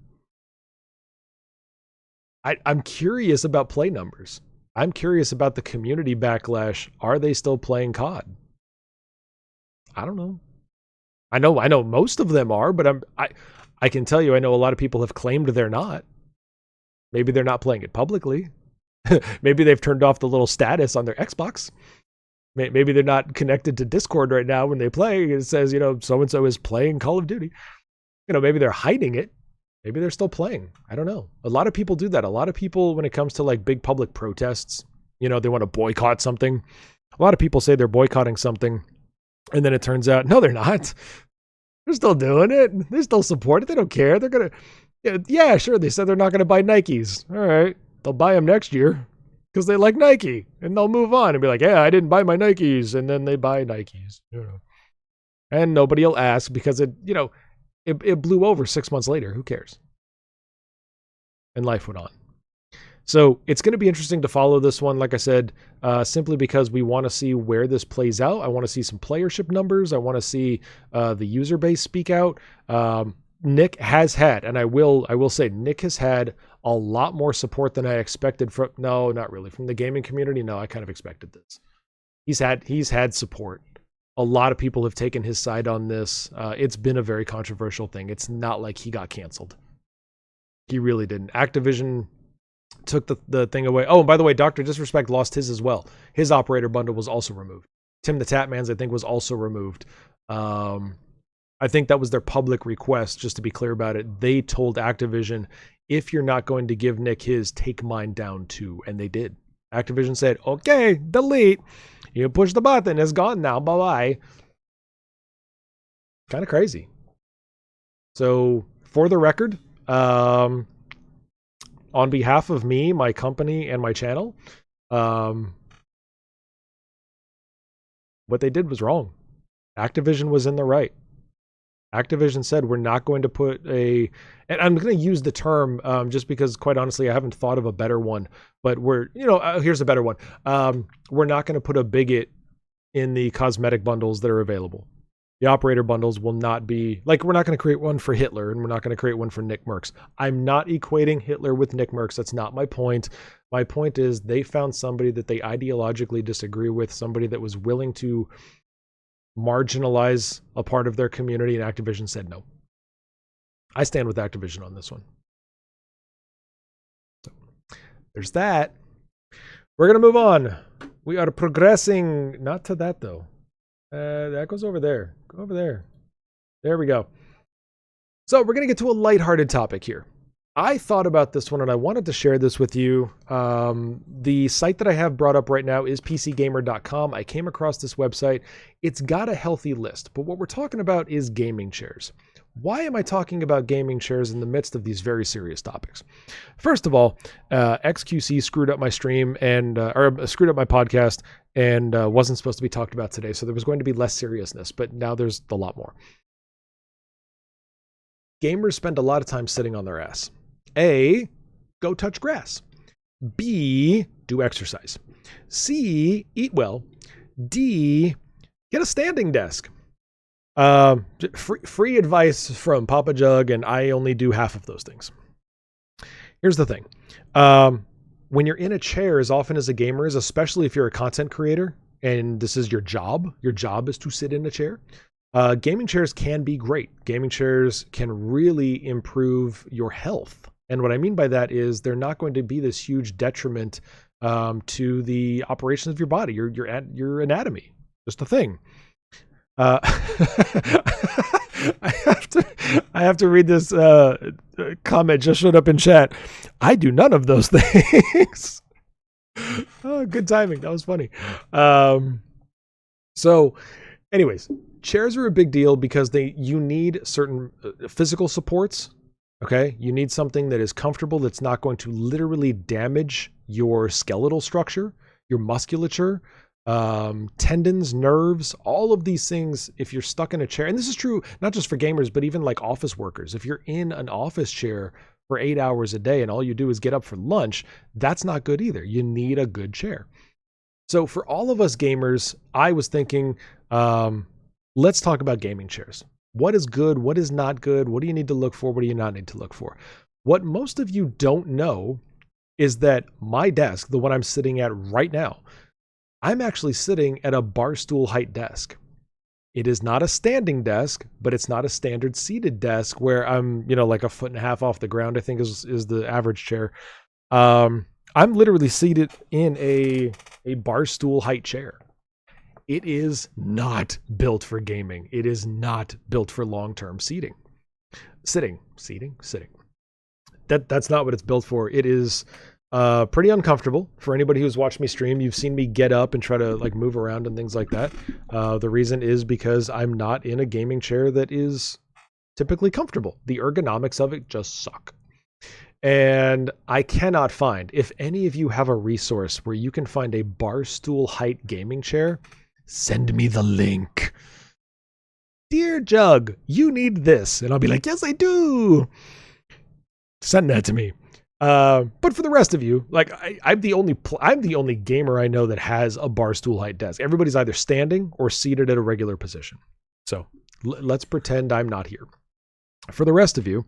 I'm curious about play numbers. I'm curious about the community backlash. Are they still playing COD? I don't know. I know most of them are, but I can tell you, I know a lot of people have claimed they're not. Maybe they're not playing it publicly. Maybe they've turned off the little status on their Xbox. Maybe they're not connected to Discord right now when they play. It says, so-and-so is playing Call of Duty. Maybe they're hiding it. Maybe they're still playing. I don't know. A lot of people do that. A lot of people, when it comes to like big public protests, they want to boycott something. A lot of people say they're boycotting something, and then it turns out, no, they're not. They're still doing it. They still support it. They don't care. They're going to, yeah, sure. They said they're not going to buy Nikes. All right. They'll buy them next year because they like Nike, and they'll move on and be like, yeah, I didn't buy my Nikes. And then they buy Nikes, and nobody will ask because it blew over 6 months later. Who cares? And life went on. So it's going to be interesting to follow this one, like I said, simply because we want to see where this plays out. I want to see some playership numbers. I want to see the user base speak out. Nick has had, and I will say, Nick has had a lot more support than I expected from, no, not really, from the gaming community. No, I kind of expected this. He's had support. A lot of people have taken his side on this. It's been a very controversial thing. It's not like he got canceled. He really didn't. Activision took the thing away. Oh, and by the way, Dr. Disrespect lost his as well. His operator bundle was also removed. Tim the Tatman's, I think, was also removed. I think that was their public request, just to be clear about it. They told Activision, if you're not going to give Nick his, take mine down too. And they did. Activision said, okay, delete. You push the button. It's gone now. Bye-bye. Kind of crazy. So, for the record, on behalf of me, my company, and my channel, what they did was wrong. Activision was in the right. Activision said, we're not going to put and I'm going to use the term just because, quite honestly, I haven't thought of a better one, but here's a better one. We're not going to put a bigot in the cosmetic bundles that are available. The operator bundles will not be, like, we're not going to create one for Hitler, and we're not going to create one for NICKMERCS. I'm not equating Hitler with NICKMERCS. That's not my point. My point is they found somebody that they ideologically disagree with, somebody that was willing to marginalize a part of their community, and Activision said no. I stand with Activision on this one. So, there's that. We're going to move on. We are progressing, not to that though. That goes over there. Go over there. There we go. So we're going to get to a lighthearted topic here. I thought about this one and I wanted to share this with you. The site that I have brought up right now is pcgamer.com. I came across this website. It's got a healthy list, but what we're talking about is gaming chairs. Why am I talking about gaming chairs in the midst of these very serious topics? First of all, xQc screwed up my stream or screwed up my podcast and wasn't supposed to be talked about today. So there was going to be less seriousness, but now there's a lot more. Gamers spend a lot of time sitting on their ass. A, go touch grass. B, do exercise. C, eat well. D, get a standing desk. Free advice from Papa Jug, and I only do half of those things. Here's the thing. When you're in a chair, as often as a gamer is, especially if you're a content creator and this is your job is to sit in a chair, gaming chairs can be great. Gaming chairs can really improve your health. And what I mean by that is they're not going to be this huge detriment to the operations of your body, your anatomy, just a thing. I have to read this comment just showed up in chat. I do none of those things. Oh, good timing. That was funny. So anyways, chairs are a big deal because you need certain physical supports. Okay. You need something that is comfortable, that's not going to literally damage your skeletal structure, your musculature, tendons, nerves, all of these things. If you're stuck in a chair, and this is true not just for gamers, but even like office workers, if you're in an office chair for 8 hours a day and all you do is get up for lunch, that's not good either. You need a good chair. So for all of us gamers, I was thinking, let's talk about gaming chairs. What is good? What is not good? What do you need to look for? What do you not need to look for? What most of you don't know is that my desk, the one I'm sitting at right now, I'm actually sitting at a bar stool height desk. It is not a standing desk, but it's not a standard seated desk where I'm, like 1.5 feet off the ground, I think is the average chair. I'm literally seated in a bar stool height chair. It is not built for gaming. It is not built for long-term sitting. That's not what it's built for. It is Pretty uncomfortable for anybody who's watched me stream. You've seen me get up and try to like move around and things like that. The reason is because I'm not in a gaming chair that is typically comfortable. The ergonomics of it just suck. And I cannot find, if any of you have a resource where you can find a bar stool height gaming chair, send me the link. Dear Jug, you need this. And I'll be like, yes, I do. Send that to me. But for the rest of you, like I'm the only gamer I know that has a bar stool height desk. Everybody's either standing or seated at a regular position. So let's pretend I'm not here. For the rest of you,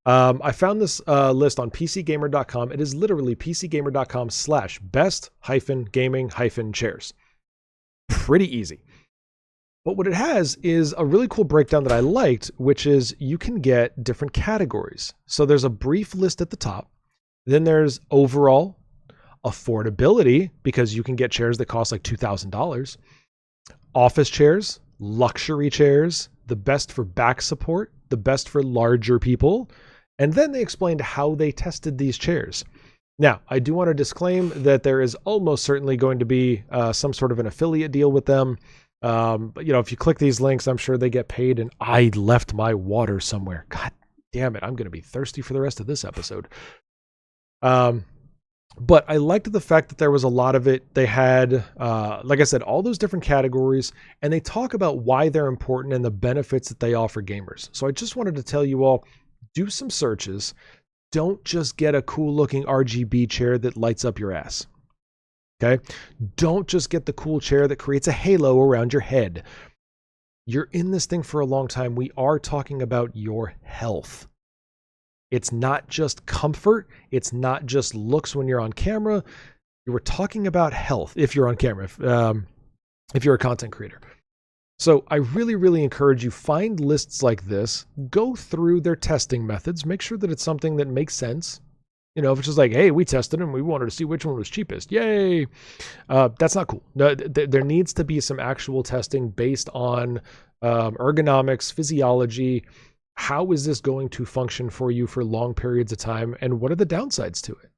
I found this list on PCGamer.com. It is literally PCGamer.com/best-gaming-chairs. Pretty easy. But what it has is a really cool breakdown that I liked, which is you can get different categories. So there's a brief list at the top. Then there's overall affordability, because you can get chairs that cost like $2,000. Office chairs, luxury chairs, the best for back support, the best for larger people. And then they explained how they tested these chairs. Now, I do want to disclaim that there is almost certainly going to be some sort of an affiliate deal with them. But, if you click these links, I'm sure they get paid. And I left my water somewhere. God damn it. I'm going to be thirsty for the rest of this episode. But I liked the fact that there was a lot of it. They had, like I said, all those different categories, and they talk about why they're important and the benefits that they offer gamers. So I just wanted to tell you all, do some searches. Don't just get a cool looking RGB chair that lights up your ass. Okay. Don't just get the cool chair that creates a halo around your head. You're in this thing for a long time. We are talking about your health. It's not just comfort. It's not just looks when you're on camera. We're talking about health if you're on camera, if you're a content creator. So I really, really encourage you, find lists like this, go through their testing methods, make sure that it's something that makes sense. If it's just like, hey, we tested and we wanted to see which one was cheapest. Yay. That's not cool. No, there needs to be some actual testing based on ergonomics, physiology. How is this going to function for you for long periods of time? And what are the downsides to it?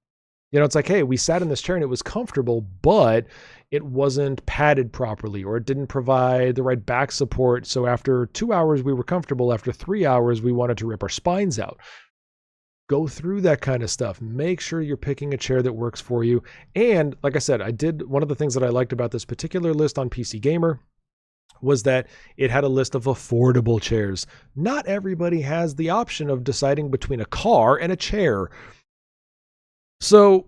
It's like, hey, we sat in this chair and it was comfortable, but it wasn't padded properly, or it didn't provide the right back support. So after 2 hours, we were comfortable. After 3 hours, we wanted to rip our spines out. Go through that kind of stuff. Make sure you're picking a chair that works for you. And like I said, one of the things that I liked about this particular list on PC Gamer was that it had a list of affordable chairs. Not everybody has the option of deciding between a car and a chair. So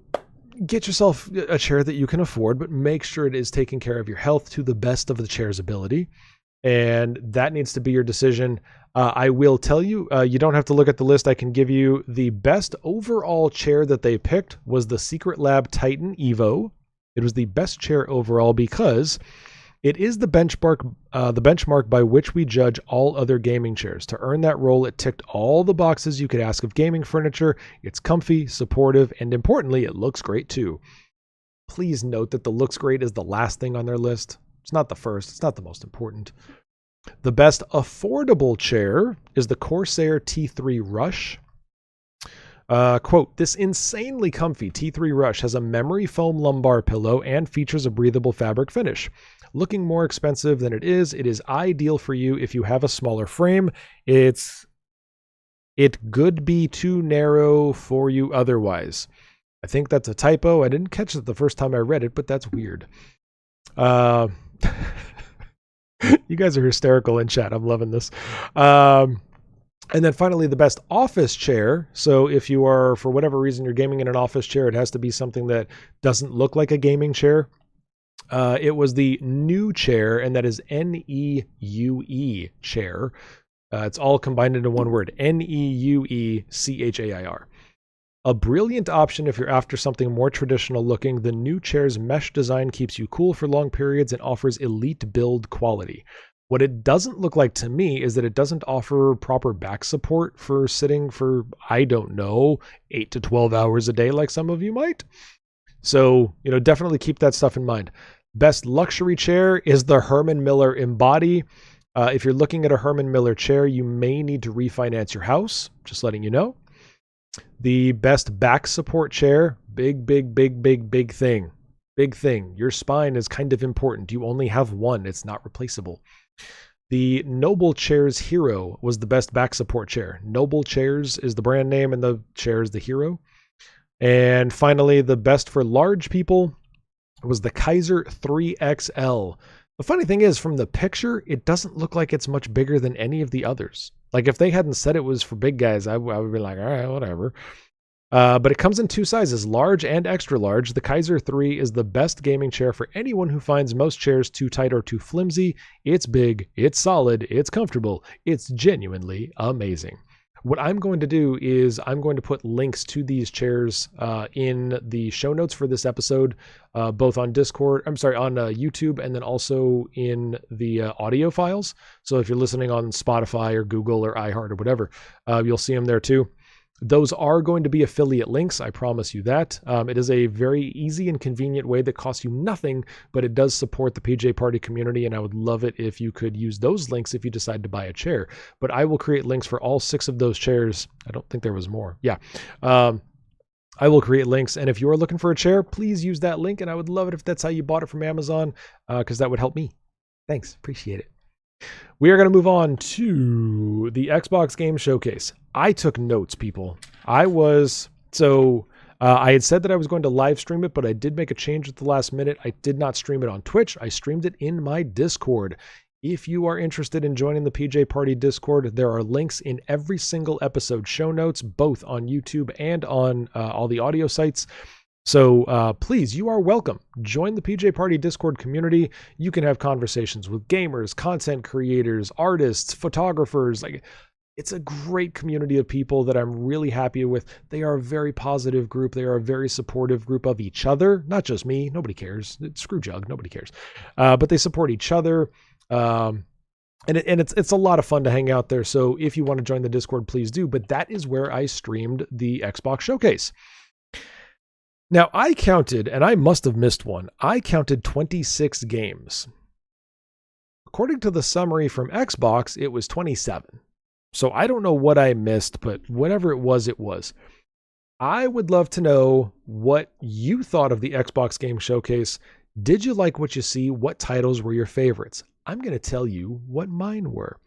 get yourself a chair that you can afford, but make sure it is taking care of your health to the best of the chair's ability. And that needs to be your decision. I will tell you, you don't have to look at the list. I can give you the best overall chair that they picked was the Secret Lab Titan Evo. It was the best chair overall because it is the benchmark by which we judge all other gaming chairs. To earn that role, it ticked all the boxes you could ask of gaming furniture. It's comfy, supportive, and importantly, it looks great too. Please note that the looks great is the last thing on their list. It's not the first. It's not the most important. The best affordable chair is the Corsair T3 Rush. Quote, this insanely comfy T3 Rush has a memory foam lumbar pillow and features a breathable fabric finish. Looking more expensive than it is ideal for you if you have a smaller frame. It could be too narrow for you otherwise. I think that's a typo. I didn't catch it the first time I read it, but that's weird. You guys are hysterical in chat. I'm loving this. And then finally, the best office chair. So if you are, for whatever reason, you're gaming in an office chair, it has to be something that doesn't look like a gaming chair. It was the New Chair, and that is N-E-U-E chair. It's all combined into one word, N-E-U-E-C-H-A-I-R. A brilliant option if you're after something more traditional looking. The New Chair's mesh design keeps you cool for long periods and offers elite build quality. What it doesn't look like to me is that it doesn't offer proper back support for sitting for, I don't know, 8 to 12 hours a day like some of you might. So, definitely keep that stuff in mind. Best luxury chair is the Herman Miller Embody. If you're looking at a Herman Miller chair, you may need to refinance your house. Just letting you know. The best back support chair, big thing. Big thing. Your spine is kind of important. You only have one. It's not replaceable. The Noble Chairs Hero was the best back support chair. Noble Chairs is the brand name and the chair is the hero. And finally, the best for large people was the Kaiser 3XL. The funny thing is, from the picture, it doesn't look like it's much bigger than any of the others. Like, if they hadn't said it was for big guys, I would be like, all right, whatever. But it comes in two sizes, large and extra large. The Kaiser 3 is the best gaming chair for anyone who finds most chairs too tight or too flimsy. It's big, it's solid, it's comfortable, it's genuinely amazing. What I'm going to do is I'm going to put links to these chairs in the show notes for this episode, both on Discord, on YouTube, and then also in the audio files. So if you're listening on Spotify or Google or iHeart or whatever, you'll see them there too. Those are going to be affiliate links. I promise you that. It is a very easy and convenient way that costs you nothing, but it does support the PJParty community, and I would love it if you could use those links if you decide to buy a chair. But I will create links for all 6 of those chairs. I don't think there was more. Yeah. I will create links, and if you are looking for a chair, please use that link, and I would love it if that's how you bought it from Amazon, because that would help me. Thanks. Appreciate it. We are going to move on to the Xbox Game Showcase. I took notes, people. I had said that I was going to live stream it, but I did make a change at the last minute. I did not stream it on Twitch. I streamed it in my Discord. If you are interested in joining the PJParty Discord, there are links in every single episode show notes, both on YouTube and on all the audio sites. So please, you are welcome. Join the PJParty Discord community. You can have conversations with gamers, content creators, artists, photographers. Like, it's a great community of people that I'm really happy with. They are a very positive group. They are a very supportive group of each other. Not just me. Nobody cares. Screw Jug. Nobody cares. But they support each other. And it's a lot of fun to hang out there. So if you want to join the Discord, please do. But that is where I streamed the Xbox Showcase. Now, I counted, and I must have missed one, I counted 26 games. According to the summary from Xbox, it was 27. So I don't know what I missed, but whatever it was, it was. I would love to know what you thought of the Xbox Game Showcase. Did you like what you see? What titles were your favorites? I'm going to tell you what mine were.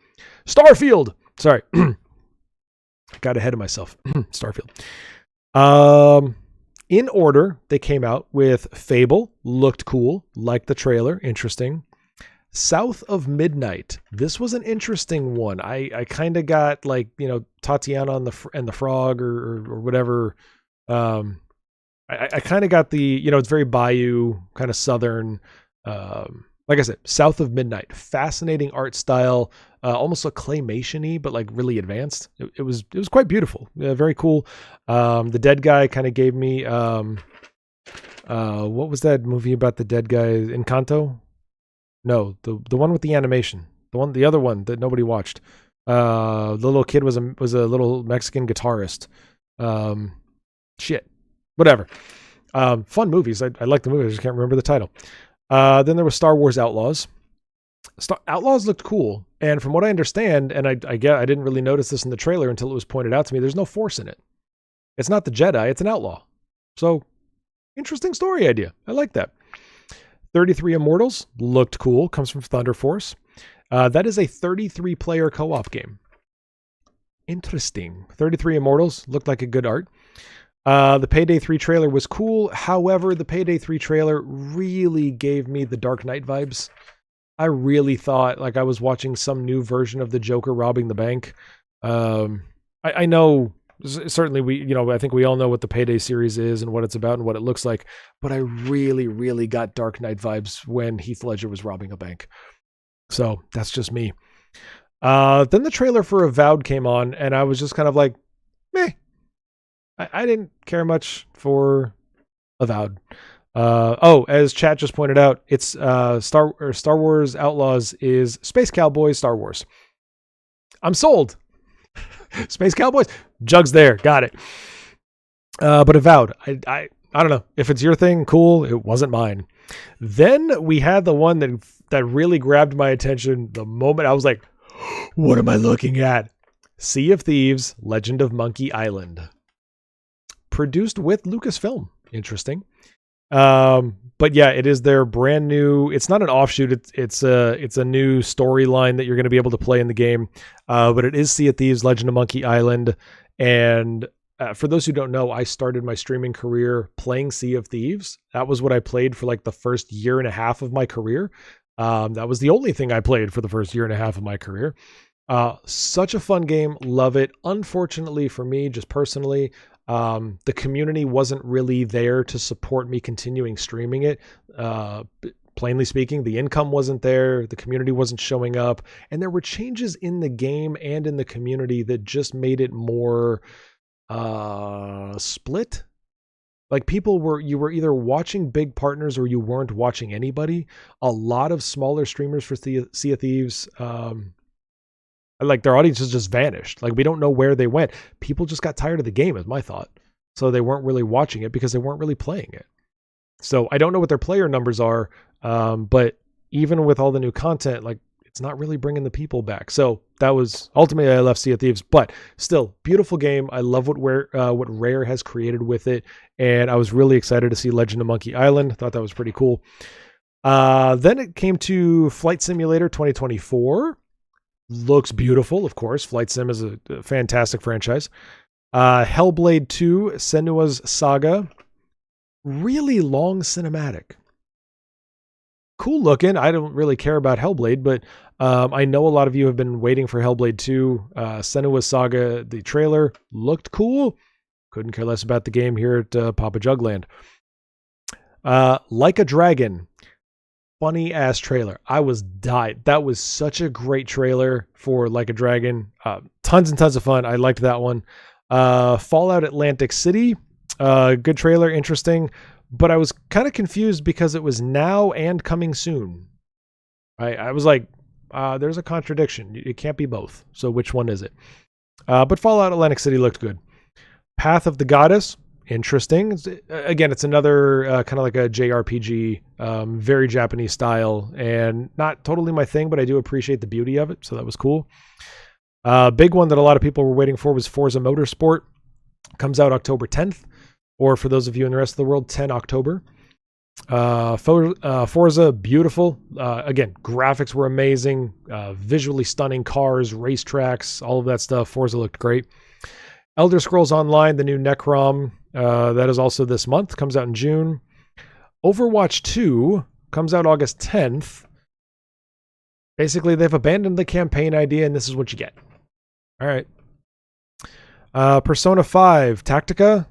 Starfield! Sorry. Got ahead of myself. Starfield. In order, they came out with Fable, looked cool, liked the trailer, interesting. South of Midnight. This was an interesting one. I kind of got like, Tatiana and the Frog or whatever. I kind of got the, it's very Bayou, kind of Southern. Like I said, South of Midnight. Fascinating art style, almost a claymation-y, but like really advanced. It was quite beautiful. Very cool. The dead guy kind of gave me, what was that movie about the dead guy? Encanto? No, the one with the animation. The other one that nobody watched. The little kid was a little Mexican guitarist. Shit. Whatever. Fun movies. I like the movie. I just can't remember the title. Then there was Star Wars Outlaws. Outlaws looked cool, and from what I understand, and I didn't really notice this in the trailer until it was pointed out to me, there's no Force in it. It's not the Jedi, it's an outlaw. So, interesting story idea. I like that. 33 Immortals looked cool, comes from Thunder Force. That is a 33-player co-op game. Interesting. 33 Immortals looked like a good art. The Payday 3 trailer was cool. However, the Payday 3 trailer really gave me the Dark Knight vibes. I really thought like I was watching some new version of the Joker robbing the bank. I know certainly I think we all know what the Payday series is and what it's about and what it looks like, but I really got Dark Knight vibes when Heath Ledger was robbing a bank. So that's just me. Then the trailer for Avowed came on and I was just kind of like, meh. I didn't care much for Avowed. As chat just pointed out, it's Star Wars Outlaws is Space Cowboys Star Wars. I'm sold. Space Cowboys, Jug's there, got it. But Avowed, I don't know if it's your thing. Cool, it wasn't mine. Then we had the one that really grabbed my attention the moment I was like, "What am I looking at?" Sea of Thieves: Legend of Monkey Island. produced with Lucasfilm. Interesting. But yeah, it is their brand new. It's not an offshoot. It's a new storyline that you're going to be able to play in the game. But it is Sea of Thieves: Legend of Monkey Island. And for those who don't know, I started my streaming career playing Sea of Thieves. That was what I played for like the first year and a half of my career. That was the only thing I played for the first year and a half of my career. Such a fun game. Love it. Unfortunately for me, just personally, the community wasn't really there to support me continuing streaming it. Plainly speaking, the income wasn't there. The community wasn't showing up. And there were changes in the game and in the community that just made it more split. Like you were either watching big partners or you weren't watching anybody. A lot of smaller streamers for Sea of Thieves, like their audiences just vanished. Like we don't know where they went. People just got tired of the game is my thought. So they weren't really watching it because they weren't really playing it. So I don't know what their player numbers are. But even with all the new content, like it's not really bringing the people back. So that was ultimately I left Sea of Thieves, but still beautiful game. I love what Rare has created with it. And I was really excited to see Legend of Monkey Island. Thought that was pretty cool. Then it came to Flight Simulator 2024. Looks beautiful, of course. Flight Sim is a fantastic franchise. Hellblade 2, Senua's Saga. Really long cinematic. Cool looking. I don't really care about Hellblade, but I know a lot of you have been waiting for Hellblade 2. Senua's Saga, the trailer looked cool. Couldn't care less about the game here at Papa Jugland. Like a Dragon. Funny ass trailer. I was died. That was such a great trailer for Like a Dragon. Tons and tons of fun. I liked that one. Fallout Atlantic City. Good trailer. Interesting. But I was kind of confused because it was now and coming soon. I was like, there's a contradiction. It can't be both. So which one is it? But Fallout Atlantic City looked good. Path of the Goddess. Interesting. Again, it's another kind of like a JRPG, very Japanese style, and not totally my thing, but I do appreciate the beauty of it, so that was cool. Big one that a lot of people were waiting for was Forza Motorsport. Comes out October 10th, or for those of you in the rest of the world, 10 October. Forza, beautiful. Again, graphics were amazing, visually stunning cars, racetracks, all of that stuff. Forza looked great. Elder Scrolls Online, the new Necrom, that is also this month, comes out in June. Overwatch 2 comes out August 10th. Basically, they've abandoned the campaign idea, and this is what you get. All right. Persona 5 Tactica.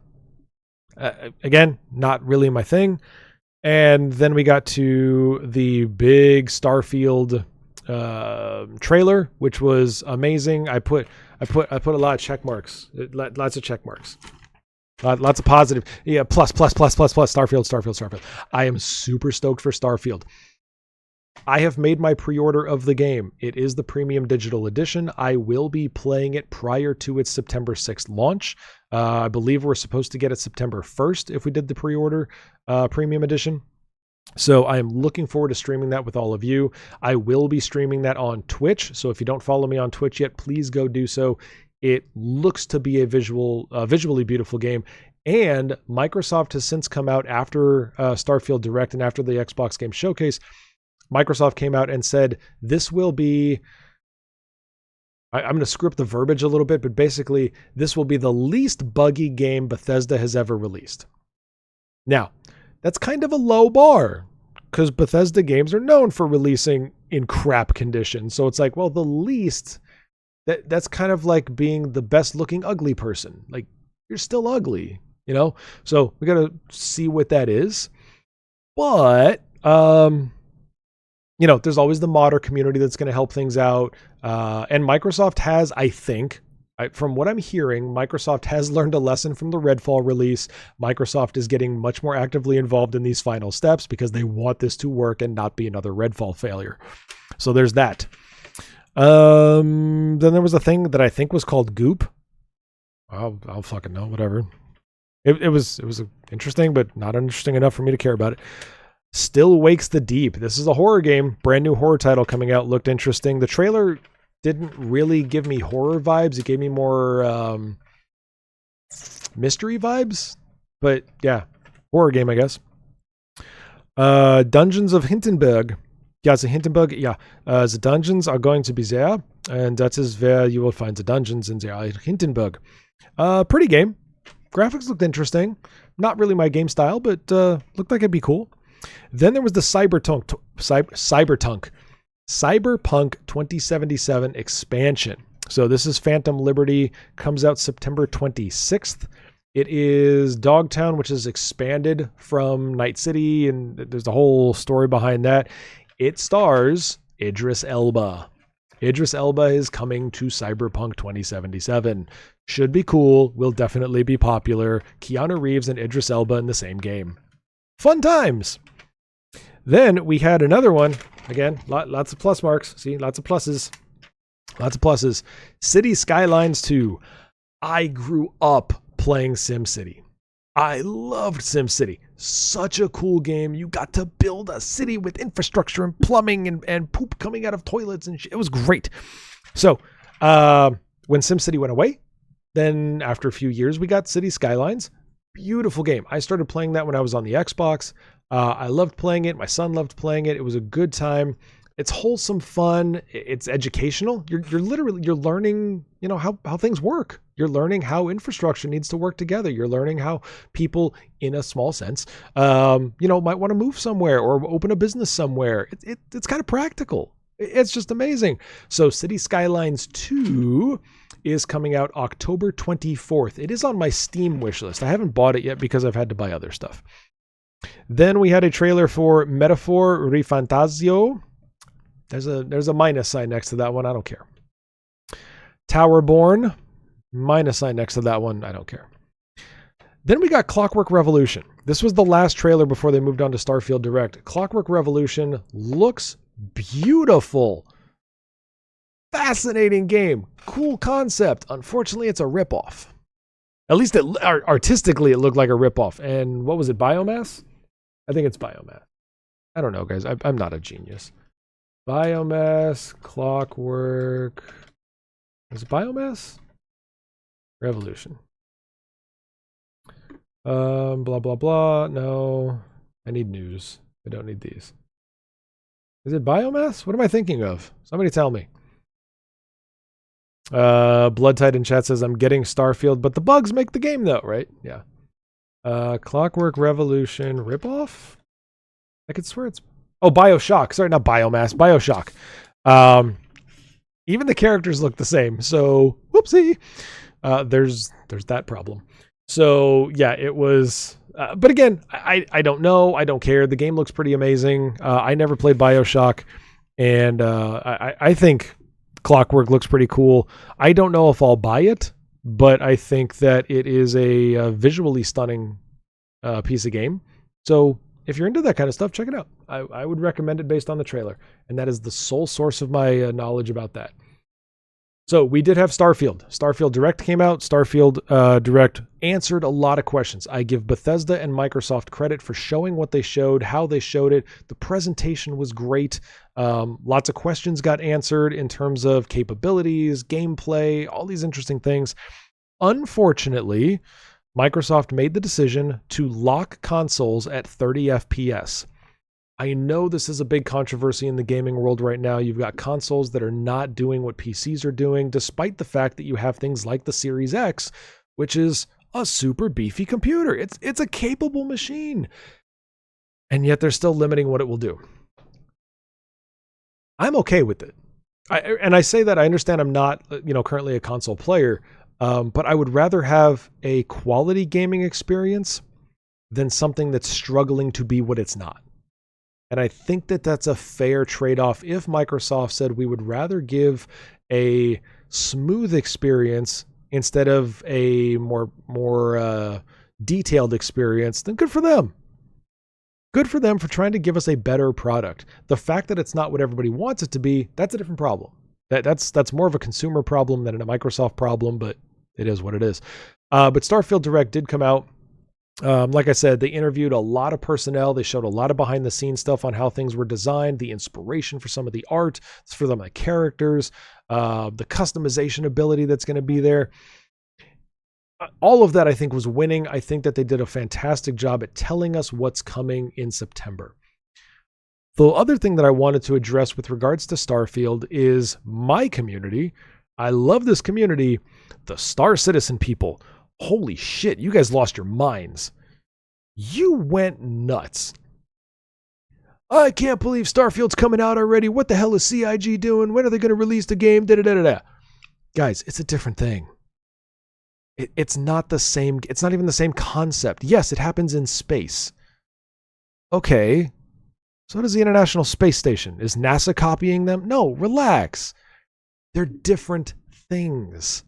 Again, not really my thing. And then we got to the big Starfield trailer, which was amazing. I put a lot of check marks, lots of check marks, lots of positive. Yeah, plus, Starfield. I am super stoked for Starfield. I have made my pre-order of the game. It is the premium digital edition. I will be playing it prior to its September 6th launch. I believe we're supposed to get it September 1st if we did the pre-order premium edition. So I am looking forward to streaming that with all of you. I will be streaming that on Twitch. So if you don't follow me on Twitch yet, please go do so. It looks to be a visually beautiful game. And Microsoft has since come out after Starfield Direct and after the Xbox Game Showcase. Microsoft came out and said, this will be, I'm going to screw up the verbiage a little bit, but basically this will be the least buggy game Bethesda has ever released. Now, that's kind of a low bar because Bethesda games are known for releasing in crap conditions. So it's like, well, the least, that's kind of like being the best looking ugly person. Like, you're still ugly, you know? So we got to see what that is. But, you know, there's always the modder community that's going to help things out. And Microsoft has, I think, from what I'm hearing, Microsoft has learned a lesson from the Redfall release. Microsoft is getting much more actively involved in these final steps because they want this to work and not be another Redfall failure. So there's that. Then there was a thing that I think was called Goop. I'll fucking know, whatever. It was interesting, but not interesting enough for me to care about it. Still Wakes the Deep. This is a horror game. Brand new horror title coming out. Looked interesting. The trailer didn't really give me horror vibes. It gave me more mystery vibes, but yeah, horror game, I guess. Dungeons of Hindenburg. Ja, the Hindenburg, yeah. The dungeons are going to be there, and that is where you will find the dungeons in the Hindenburg. Pretty game. Graphics looked interesting. Not really my game style, but looked like it'd be cool. Then there was the Cyberpunk 2077 expansion. So this is Phantom Liberty, comes out September 26th. It is Dogtown, which is expanded from Night City, and there's a whole story behind that. It stars Idris Elba. Idris Elba is coming to Cyberpunk 2077. Should be cool, will definitely be popular. Keanu Reeves and Idris Elba in the same game. Fun times! Then we had another one. Again, lots of plus marks. See, lots of pluses. Lots of pluses. City Skylines 2. I grew up playing SimCity. I loved SimCity. Such a cool game. You got to build a city with infrastructure and plumbing and poop coming out of toilets and shit. It was great. So when SimCity went away, then after a few years, we got City Skylines. Beautiful game. I started playing that when I was on the Xbox. I loved playing it. My son loved playing it. It was a good time. It's wholesome fun. It's educational. You're learning, how things work. You're learning how infrastructure needs to work together. You're learning how people, in a small sense, might want to move somewhere or open a business somewhere. It's kind of practical. It's just amazing. So City Skylines 2 is coming out October 24th. It is on my Steam wish list. I haven't bought it yet because I've had to buy other stuff. Then we had a trailer for Metaphor Rifantasio. There's a minus sign next to that one. I don't care. Towerborn. Minus sign next to that one. I don't care. Then we got Clockwork Revolution. This was the last trailer before they moved on to Starfield Direct. Clockwork Revolution looks beautiful. Fascinating game. Cool concept. Unfortunately, it's a ripoff. At least artistically, it looked like a ripoff. And what was it, Biomass? I think it's Biomass. I don't know, guys. I'm not a genius. Biomass, Clockwork. Is it Biomass? Revolution. Blah, blah, blah. No. I need news. I don't need these. Is it Biomass? What am I thinking of? Somebody tell me. Blood Titan chat says, I'm getting Starfield, but the bugs make the game though, right? Yeah. Clockwork Revolution ripoff? I could swear it's... Oh, Bioshock. Sorry, not Biomass. Bioshock. Even the characters look the same, so whoopsie. There's that problem. So yeah, it was... but again, I don't know. I don't care. The game looks pretty amazing. I never played Bioshock, and I think Clockwork looks pretty cool. I don't know if I'll buy it, but I think that it is a visually stunning piece of game. So if you're into that kind of stuff, check it out. I would recommend it based on the trailer, and that is the sole source of my knowledge about that. So we did have Starfield. Starfield Direct came out. Starfield Direct answered a lot of questions. I give Bethesda and Microsoft credit for showing what they showed, how they showed it. The presentation was great. Lots of questions got answered in terms of capabilities, gameplay, all these interesting things. Unfortunately, Microsoft made the decision to lock consoles at 30 FPS. I know this is a big controversy in the gaming world right now. You've got consoles that are not doing what PCs are doing, despite the fact that you have things like the Series X, which is a super beefy computer. It's a capable machine. And yet they're still limiting what it will do. I'm okay with it. I say that I understand I'm not, currently a console player, but I would rather have a quality gaming experience than something that's struggling to be what it's not. And I think that that's a fair trade-off. If Microsoft said we would rather give a smooth experience instead of a more detailed experience, then good for them. Good for them for trying to give us a better product. The fact that it's not what everybody wants it to be, that's a different problem. That's more of a consumer problem than a Microsoft problem, but it is what it is. But Starfield Direct did come out. Like I said, they interviewed a lot of personnel. They showed a lot of behind the scenes stuff on how things were designed, the inspiration for some of the art, for some of the characters, the customization ability that's going to be there. all of that I think was winning. I think that they did a fantastic job at telling us what's coming in September. The other thing that I wanted to address with regards to Starfield is my community. I love this community, the Star Citizen people. Holy shit, you guys lost your minds. You went nuts. I can't believe Starfield's coming out already. What the hell is CIG doing? When are they going to release the game? Da-da-da-da-da. Guys, it's a different thing. It's not the same. It's not even the same concept. Yes, it happens in space. Okay. So does the International Space Station. Is NASA copying them? No, relax. They're different things.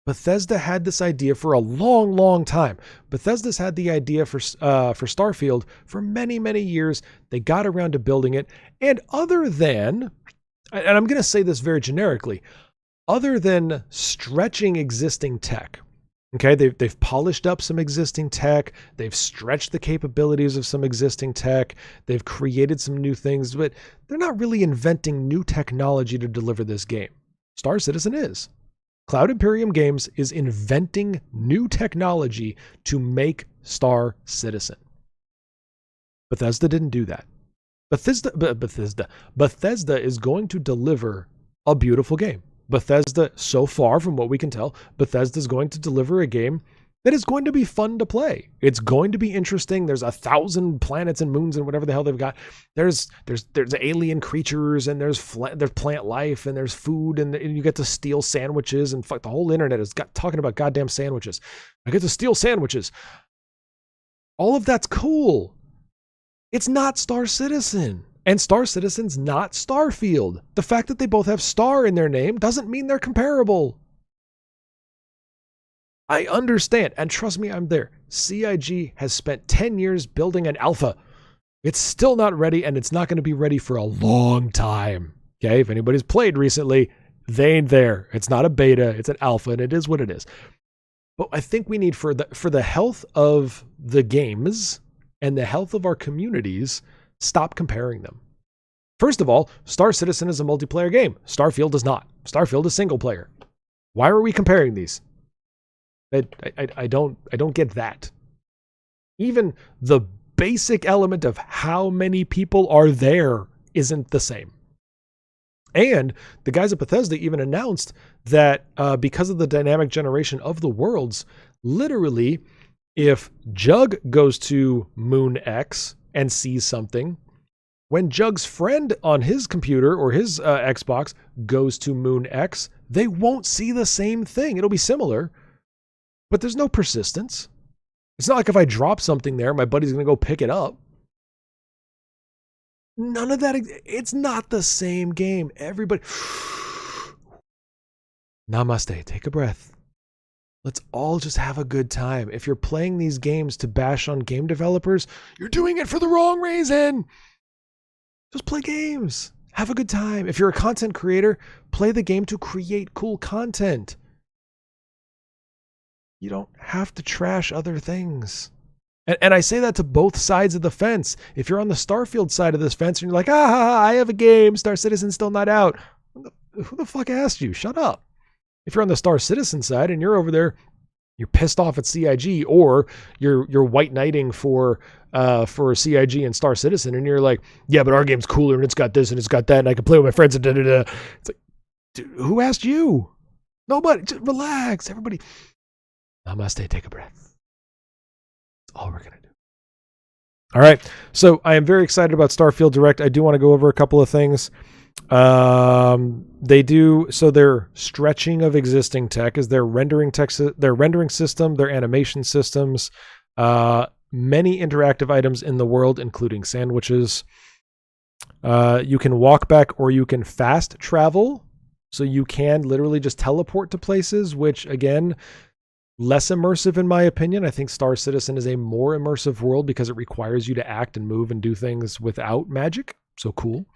Bethesda had this idea for a long, long time. Bethesda's had the idea for Starfield for many, many years. They got around to building it. And other than, and I'm going to say this very generically, other than stretching existing tech, okay, they've polished up some existing tech. They've stretched the capabilities of some existing tech. They've created some new things, but they're not really inventing new technology to deliver this game. Star Citizen is. Cloud Imperium Games is inventing new technology to make Star Citizen. Bethesda didn't do that. Bethesda is going to deliver a beautiful game. Bethesda, so far from what we can tell, Bethesda is going to deliver a game that is going to be fun to play. It's going to be interesting. There's 1,000 planets and moons and whatever the hell they've got. There's alien creatures and there's plant life and there's food and you get to steal sandwiches and fuck, the whole internet is talking about goddamn sandwiches. I get to steal sandwiches. All of that's cool. It's not Star Citizen. And Star Citizen's not Starfield. The fact that they both have Star in their name doesn't mean they're comparable. I understand, and trust me, I'm there. CIG has spent 10 years building an alpha. It's still not ready, and it's not going to be ready for a long time. Okay, if anybody's played recently, they ain't there. It's not a beta, it's an alpha, and it is what it is. But I think we need, for the health of the games and the health of our communities, stop comparing them. First of all, Star Citizen is a multiplayer game. Starfield is not. Starfield is single player. Why are we comparing these? I don't get that. Even the basic element of how many people are there isn't the same. And the guys at Bethesda even announced that because of the dynamic generation of the worlds, literally, if Jug goes to Moon X and sees something, when Jug's friend on his computer or his Xbox goes to Moon X, they won't see the same thing. It'll be similar, but there's no persistence. It's not like if I drop something there, my buddy's going to go pick it up. None of that. It's not the same game. Everybody. Namaste. Take a breath. Let's all just have a good time. If you're playing these games to bash on game developers, you're doing it for the wrong reason. Just play games. Have a good time. If you're a content creator, play the game to create cool content. You don't have to trash other things. And I say that to both sides of the fence. If you're on the Starfield side of this fence and you're like, I have a game, Star Citizen's still not out. Who the fuck asked you? Shut up. If you're on the Star Citizen side and you're over there, you're pissed off at CIG, or you're white knighting for CIG and Star Citizen, and you're like, yeah, but our game's cooler and it's got this and it's got that and I can play with my friends and da-da-da. It's like, dude, who asked you? Nobody. Just relax, everybody. Namaste, take a breath. That's all we're going to do. All right. So I am very excited about Starfield Direct. I do want to go over a couple of things. Their stretching of existing tech is their rendering system, their animation systems, many interactive items in the world, including sandwiches. You can walk back or you can fast travel. So you can literally just teleport to places, which again, less immersive in my opinion. I think Star Citizen is a more immersive world because it requires you to act and move and do things without magic. So cool.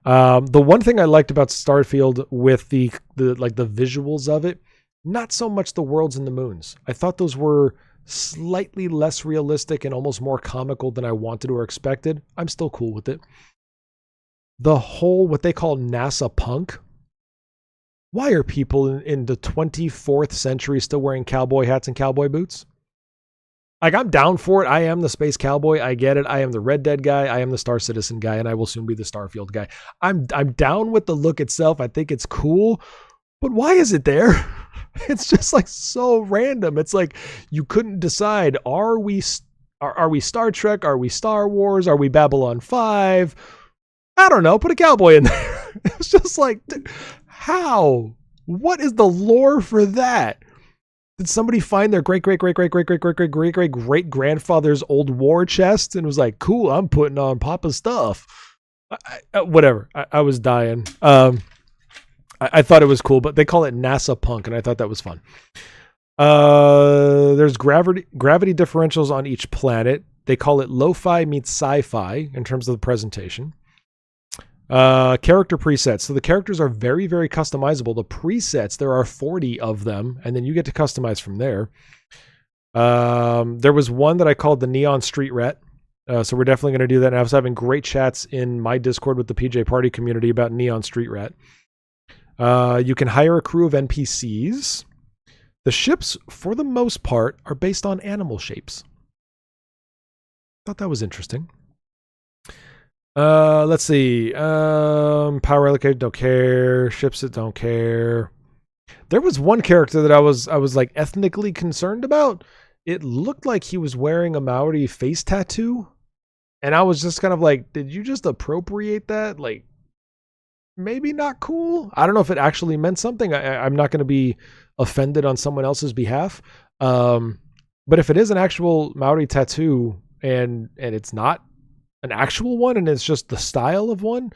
The one thing I liked about Starfield with the visuals of it, not so much the worlds and the moons. I thought those were slightly less realistic and almost more comical than I wanted or expected. I'm still cool with it. The whole, what they call NASA punk. Why are people in the 24th century still wearing cowboy hats and cowboy boots? Like, I'm down for it. I am the space cowboy. I get it. I am the Red Dead guy. I am the Star Citizen guy, and I will soon be the Starfield guy. I'm down with the look itself. I think it's cool, but why is it there? It's just like so random. It's like you couldn't decide. Are we Star Trek? Are we Star Wars? Are we Babylon 5? I don't know. Put a cowboy in there. It's just like, how? What is the lore for that? Did somebody find their great grandfather's old war chest and was like, cool, I'm putting on Papa's stuff? Whatever. I was dying. I thought it was cool, but they call it NASA punk, and I thought that was fun. There's gravity differentials on each planet. They call it lo-fi meets sci-fi in terms of the presentation. Character presets. So the characters are very, very customizable. The presets, there are 40 of them, and then you get to customize from there. There was one that I called the Neon Street Rat. So we're definitely going to do that. And I was having great chats in my Discord with the PJParty community about Neon Street Rat. You can hire a crew of NPCs. The ships, for the most part, are based on animal shapes. Thought that was interesting. Let's see. Power allocated, don't care. Ships that don't care. There was one character that I was like ethnically concerned about. It looked like he was wearing a Maori face tattoo. And I was just kind of like, did you just appropriate that? Like, maybe not cool. I don't know if it actually meant something. I'm not going to be offended on someone else's behalf. But if it is an actual Maori tattoo and it's not an actual one and it's just the style of one,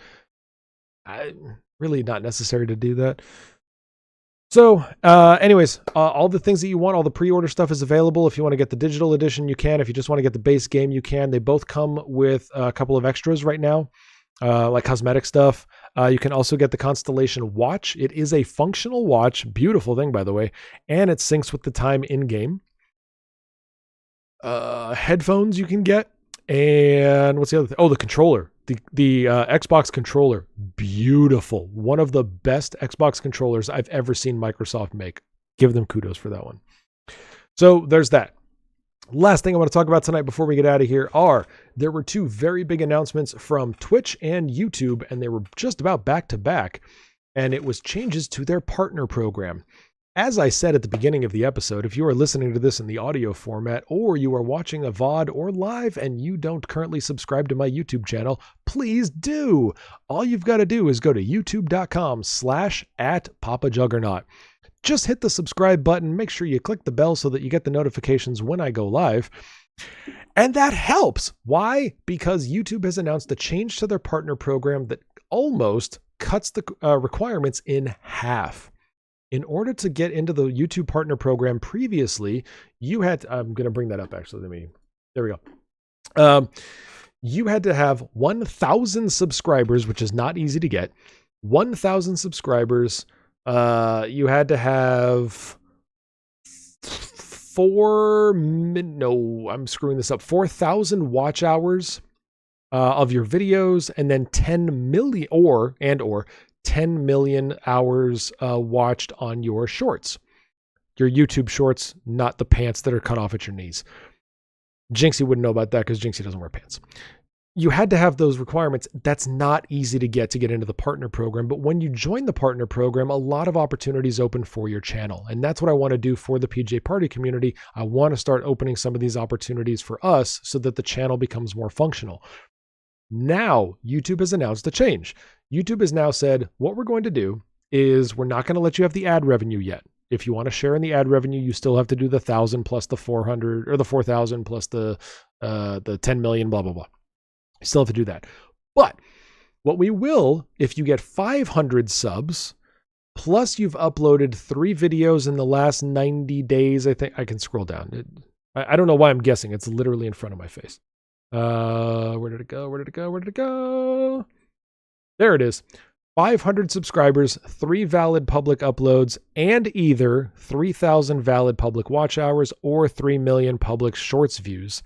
really not necessary to do that. So anyways, all the things that you want, all the pre-order stuff is available. If you want to get the digital edition, you can. If you just want to get the base game, you can. They both come with a couple of extras right now, like cosmetic stuff. You can also get the Constellation watch. It is a functional watch, beautiful thing, by the way, and it syncs with the time in-game. Headphones you can get. And what's the other thing? Oh, the controller, the Xbox controller, beautiful. One of the best Xbox controllers I've ever seen Microsoft make. Give them kudos for that one. So there's that. Last thing I want to talk about tonight before we get out of here there were two very big announcements from Twitch and YouTube, and they were just about back to back, and it was changes to their partner program. As I said at the beginning of the episode, if you are listening to this in the audio format or you are watching a VOD or live and you don't currently subscribe to my YouTube channel, please do. All you've got to do is go to youtube.com/@PapaJuggernaut. Just hit the subscribe button. Make sure you click the bell so that you get the notifications when I go live. And that helps. Why? Because YouTube has announced a change to their partner program that almost cuts the requirements in half. In order to get into the YouTube partner program previously, you had to, I'm going to bring that up actually. There we go. You had to have 1,000 subscribers, which is not easy to get. 1,000 subscribers. You had to have 4,000 watch hours of your videos, and then 10 million or 10 million hours watched on your shorts. Your YouTube shorts, not the pants that are cut off at your knees. Jinxie wouldn't know about that because Jinxie doesn't wear pants. You had to have those requirements. That's not easy to get into the partner program. But when you join the partner program, a lot of opportunities open for your channel. And that's what I want to do for the PJParty community. I want to start opening some of these opportunities for us so that the channel becomes more functional. Now, YouTube has announced a change. YouTube has now said, what we're going to do is we're not going to let you have the ad revenue yet. If you want to share in the ad revenue, you still have to do the 1,000 plus the 400 or the 4,000 plus the 10 million, blah, blah, blah. You still have to do that. But what we will, if you get 500 subs, plus you've uploaded 3 videos in the last 90 days, I think I can scroll down. I don't know why I'm guessing. It's literally in front of my face. Where did it go? There it is. 500 subscribers, 3 valid public uploads, and either 3,000 valid public watch hours or 3 million public shorts views.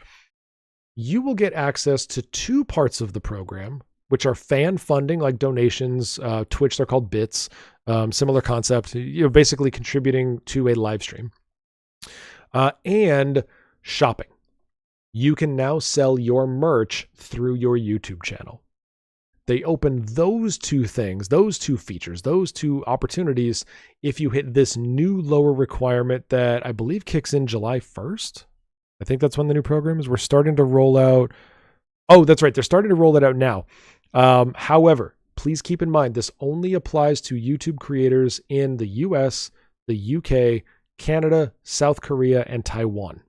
You will get access to 2 parts of the program, which are fan funding, like donations. Twitch, they're called bits. Similar concept, basically contributing to a live stream. And shopping. You can now sell your merch through your YouTube channel. They open those two things, those two features, those two opportunities if you hit this new lower requirement that I believe kicks in July 1st. I think that's when the new program is. We're starting to roll out. Oh, that's right. They're starting to roll it out now. However, please keep in mind, this only applies to YouTube creators in the US, the UK, Canada, South Korea, and Taiwan.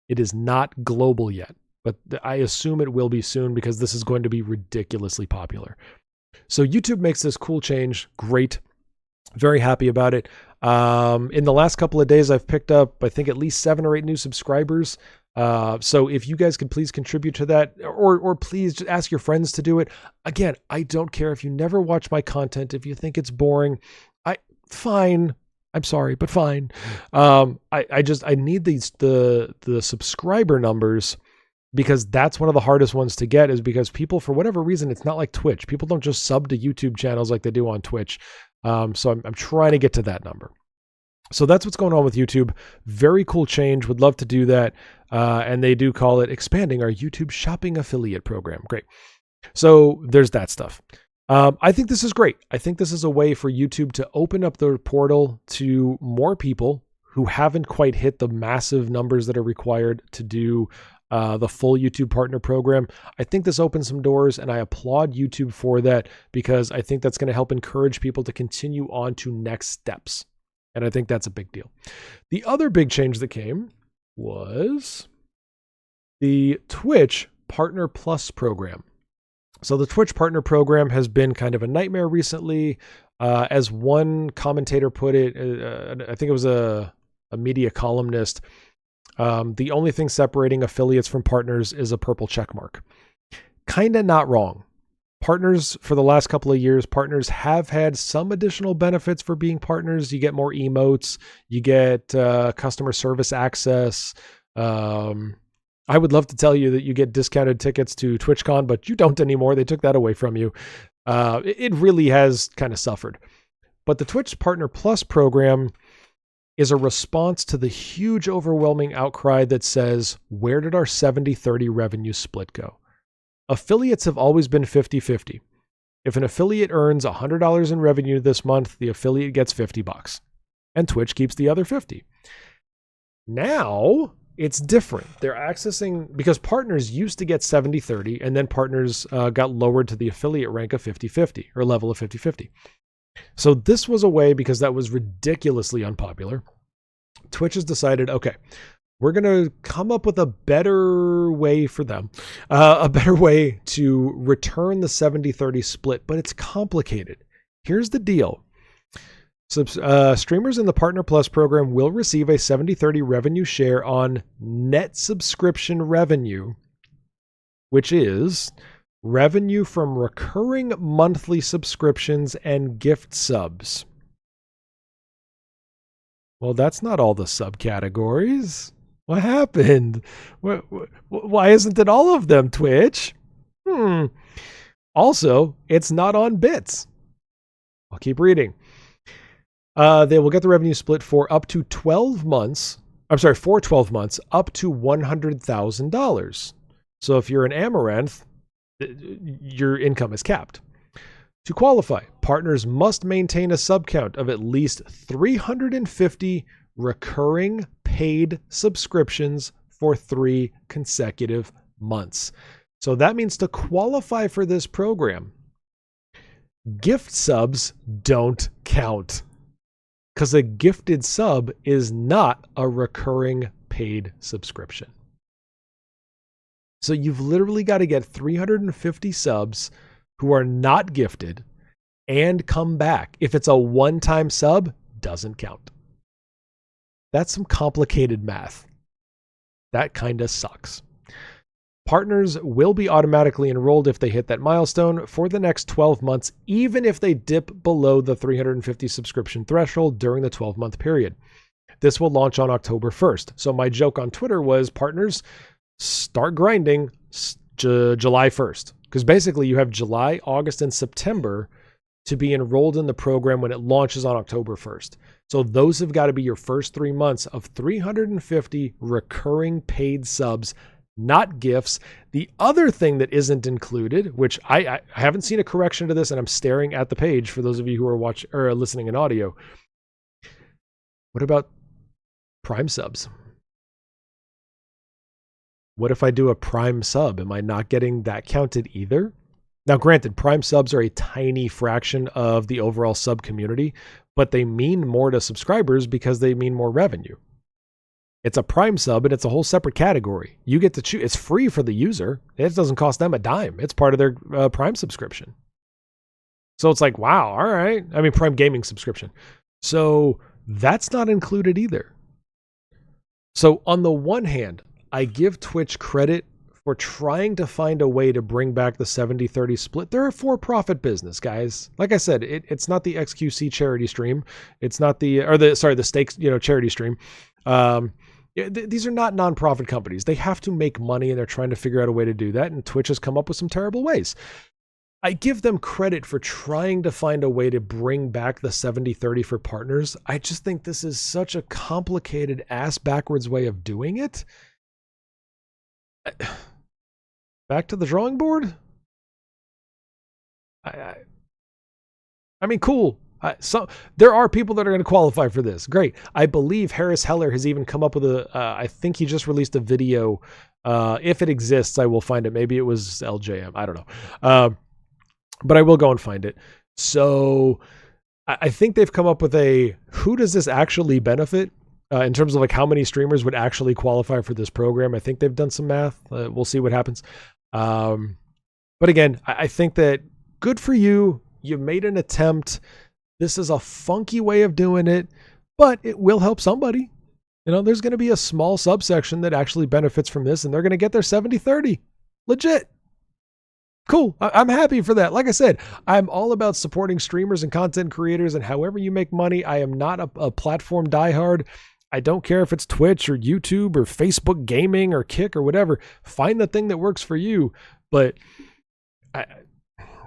It is not global yet, but I assume it will be soon because this is going to be ridiculously popular. So YouTube makes this cool change. Great. Very happy about it. In the last couple of days, I've picked up, I think, at least 7 or 8 new subscribers. So if you guys could please contribute to that, or please just ask your friends to do it. Again, I don't care if you never watch my content, if you think it's boring, fine. I'm sorry, but fine. I need the subscriber numbers, because that's one of the hardest ones to get, is because people, for whatever reason, it's not like Twitch. People don't just sub to YouTube channels like they do on Twitch. So I'm trying to get to that number. So that's what's going on with YouTube. Very cool change. Would love to do that. And they do call it expanding our YouTube shopping affiliate program. Great. So there's that stuff. I think this is great. I think this is a way for YouTube to open up their portal to more people who haven't quite hit the massive numbers that are required to do the full YouTube partner program. I think this opens some doors, and I applaud YouTube for that, because I think that's going to help encourage people to continue on to next steps. And I think that's a big deal. The other big change that came was the Twitch Partner Plus program. So the Twitch Partner program has been kind of a nightmare recently. As one commentator put it, I think it was a media columnist, the only thing separating affiliates from partners is a purple check mark. Kind of not wrong. Partners, for the last couple of years, partners have had some additional benefits for being partners. You get more emotes, you get customer service access. I would love to tell you that you get discounted tickets to TwitchCon, but you don't anymore. They took that away from you. It really has kind of suffered. But the Twitch Partner Plus program is a response to the huge, overwhelming outcry that says, where did our 70-30 revenue split go? Affiliates have always been 50-50. If an affiliate earns $100 in revenue this month, the affiliate gets $50, and Twitch keeps the other 50. Now it's different. They're accessing, because partners used to get 70-30, and then partners got lowered to the affiliate rank of 50-50, or level of 50-50. So this was a way, because that was ridiculously unpopular. Twitch has decided, okay, we're going to come up with a better way for them, a better way to return the 70-30 split, but it's complicated. Here's the deal. Streamers in the Partner Plus program will receive a 70-30 revenue share on net subscription revenue, which is revenue from recurring monthly subscriptions and gift subs. Well, that's not all the subcategories. What happened? Why isn't it all of them, Twitch? Also, it's not on bits. I'll keep reading. They will get the revenue split for up to 12 months. I'm sorry, for 12 months, up to $100,000. So if you're an Amaranth, your income is capped. To qualify, partners must maintain a sub count of at least 350 recurring paid subscriptions for 3 consecutive months. So that means to qualify for this program, gift subs don't count, because a gifted sub is not a recurring paid subscription. So you've literally got to get 350 subs who are not gifted and come back. If it's a one-time sub, doesn't count. That's some complicated math. That kind of sucks. Partners will be automatically enrolled if they hit that milestone for the next 12 months, even if they dip below the 350 subscription threshold during the 12-month period. This will launch on October 1st. So my joke on Twitter was, partners, start grinding July 1st. Because basically you have July, August, and September to be enrolled in the program when it launches on October 1st. So those have got to be your first 3 months of 350 recurring paid subs, not gifts. The other thing that isn't included, which I haven't seen a correction to this, and I'm staring at the page for those of you who are watching or listening in audio. What about Prime subs? What if I do a Prime sub? Am I not getting that counted either? Now, granted, Prime subs are a tiny fraction of the overall sub community, but they mean more to subscribers because they mean more revenue. It's a Prime sub and it's a whole separate category. You get to choose. It's free for the user. It doesn't cost them a dime. It's part of their Prime subscription. So it's like, wow, all right. I mean, Prime gaming subscription. So that's not included either. So on the one hand, I give Twitch credit for trying to find a way to bring back the 70-30 split. They're a for-profit business, guys. Like I said, it's not the xQc charity stream. It's not the stakes, charity stream. These are not nonprofit companies. They have to make money and they're trying to figure out a way to do that. And Twitch has come up with some terrible ways. I give them credit for trying to find a way to bring back the 70-30 for partners. I just think this is such a complicated ass backwards way of doing it. Back to the drawing board? I mean, cool. So there are people that are going to qualify for this. Great. I believe Harris Heller has even come up with I think he just released a video. If it exists, I will find it. Maybe it was LJM. I don't know. But I will go and find it. So I think they've come up with who does this actually benefit? In terms of like how many streamers would actually qualify for this program. I think they've done some math. We'll see what happens. But again, I think that good for you. You made an attempt. This is a funky way of doing it, but it will help somebody. There's going to be a small subsection that actually benefits from this, and they're going to get their 70-30. Legit. Cool. I'm happy for that. Like I said, I'm all about supporting streamers and content creators, and however you make money. I am not a platform diehard. I don't care if it's Twitch or YouTube or Facebook gaming or Kick or whatever. Find the thing that works for you. But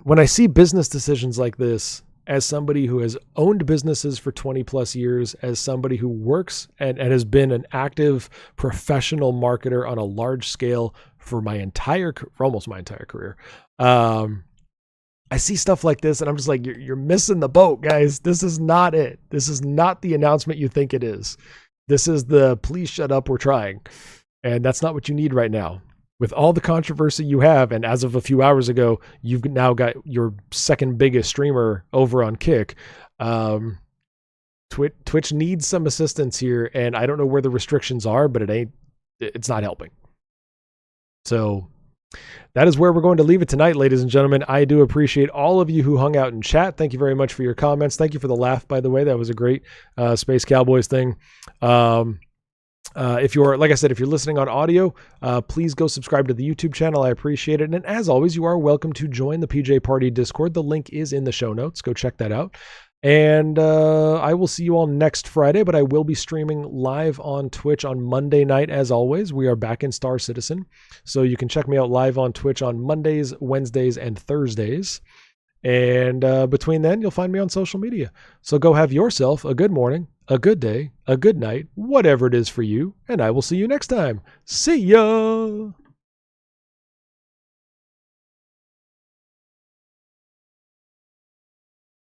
when I see business decisions like this, as somebody who has owned businesses for 20 plus years, as somebody who works and has been an active professional marketer on a large scale for almost my entire career, I see stuff like this and I'm just like, you're missing the boat, guys. This is not it. This is not the announcement you think it is. This is the please shut up, we're trying. And that's not what you need right now. With all the controversy you have, and as of a few hours ago, you've now got your second biggest streamer over on Kick. Twitch needs some assistance here, and I don't know where the restrictions are, but it's not helping. So that is where we're going to leave it tonight, ladies and gentlemen. I do appreciate all of you who hung out in chat. Thank you very much for your comments. Thank you for the laugh, by the way. That was a great Space Cowboys thing. If you're listening on audio, please go subscribe to the YouTube channel. I appreciate it. And as always, you are welcome to join the PJParty Discord. The link is in the show notes. Go check that out. And I will see you all next Friday, but I will be streaming live on Twitch on Monday night. As always, we are back in Star Citizen. So you can check me out live on Twitch on Mondays, Wednesdays, and Thursdays. And between then, you'll find me on social media. So go have yourself a good morning, a good day, a good night, whatever it is for you. And I will see you next time. See ya!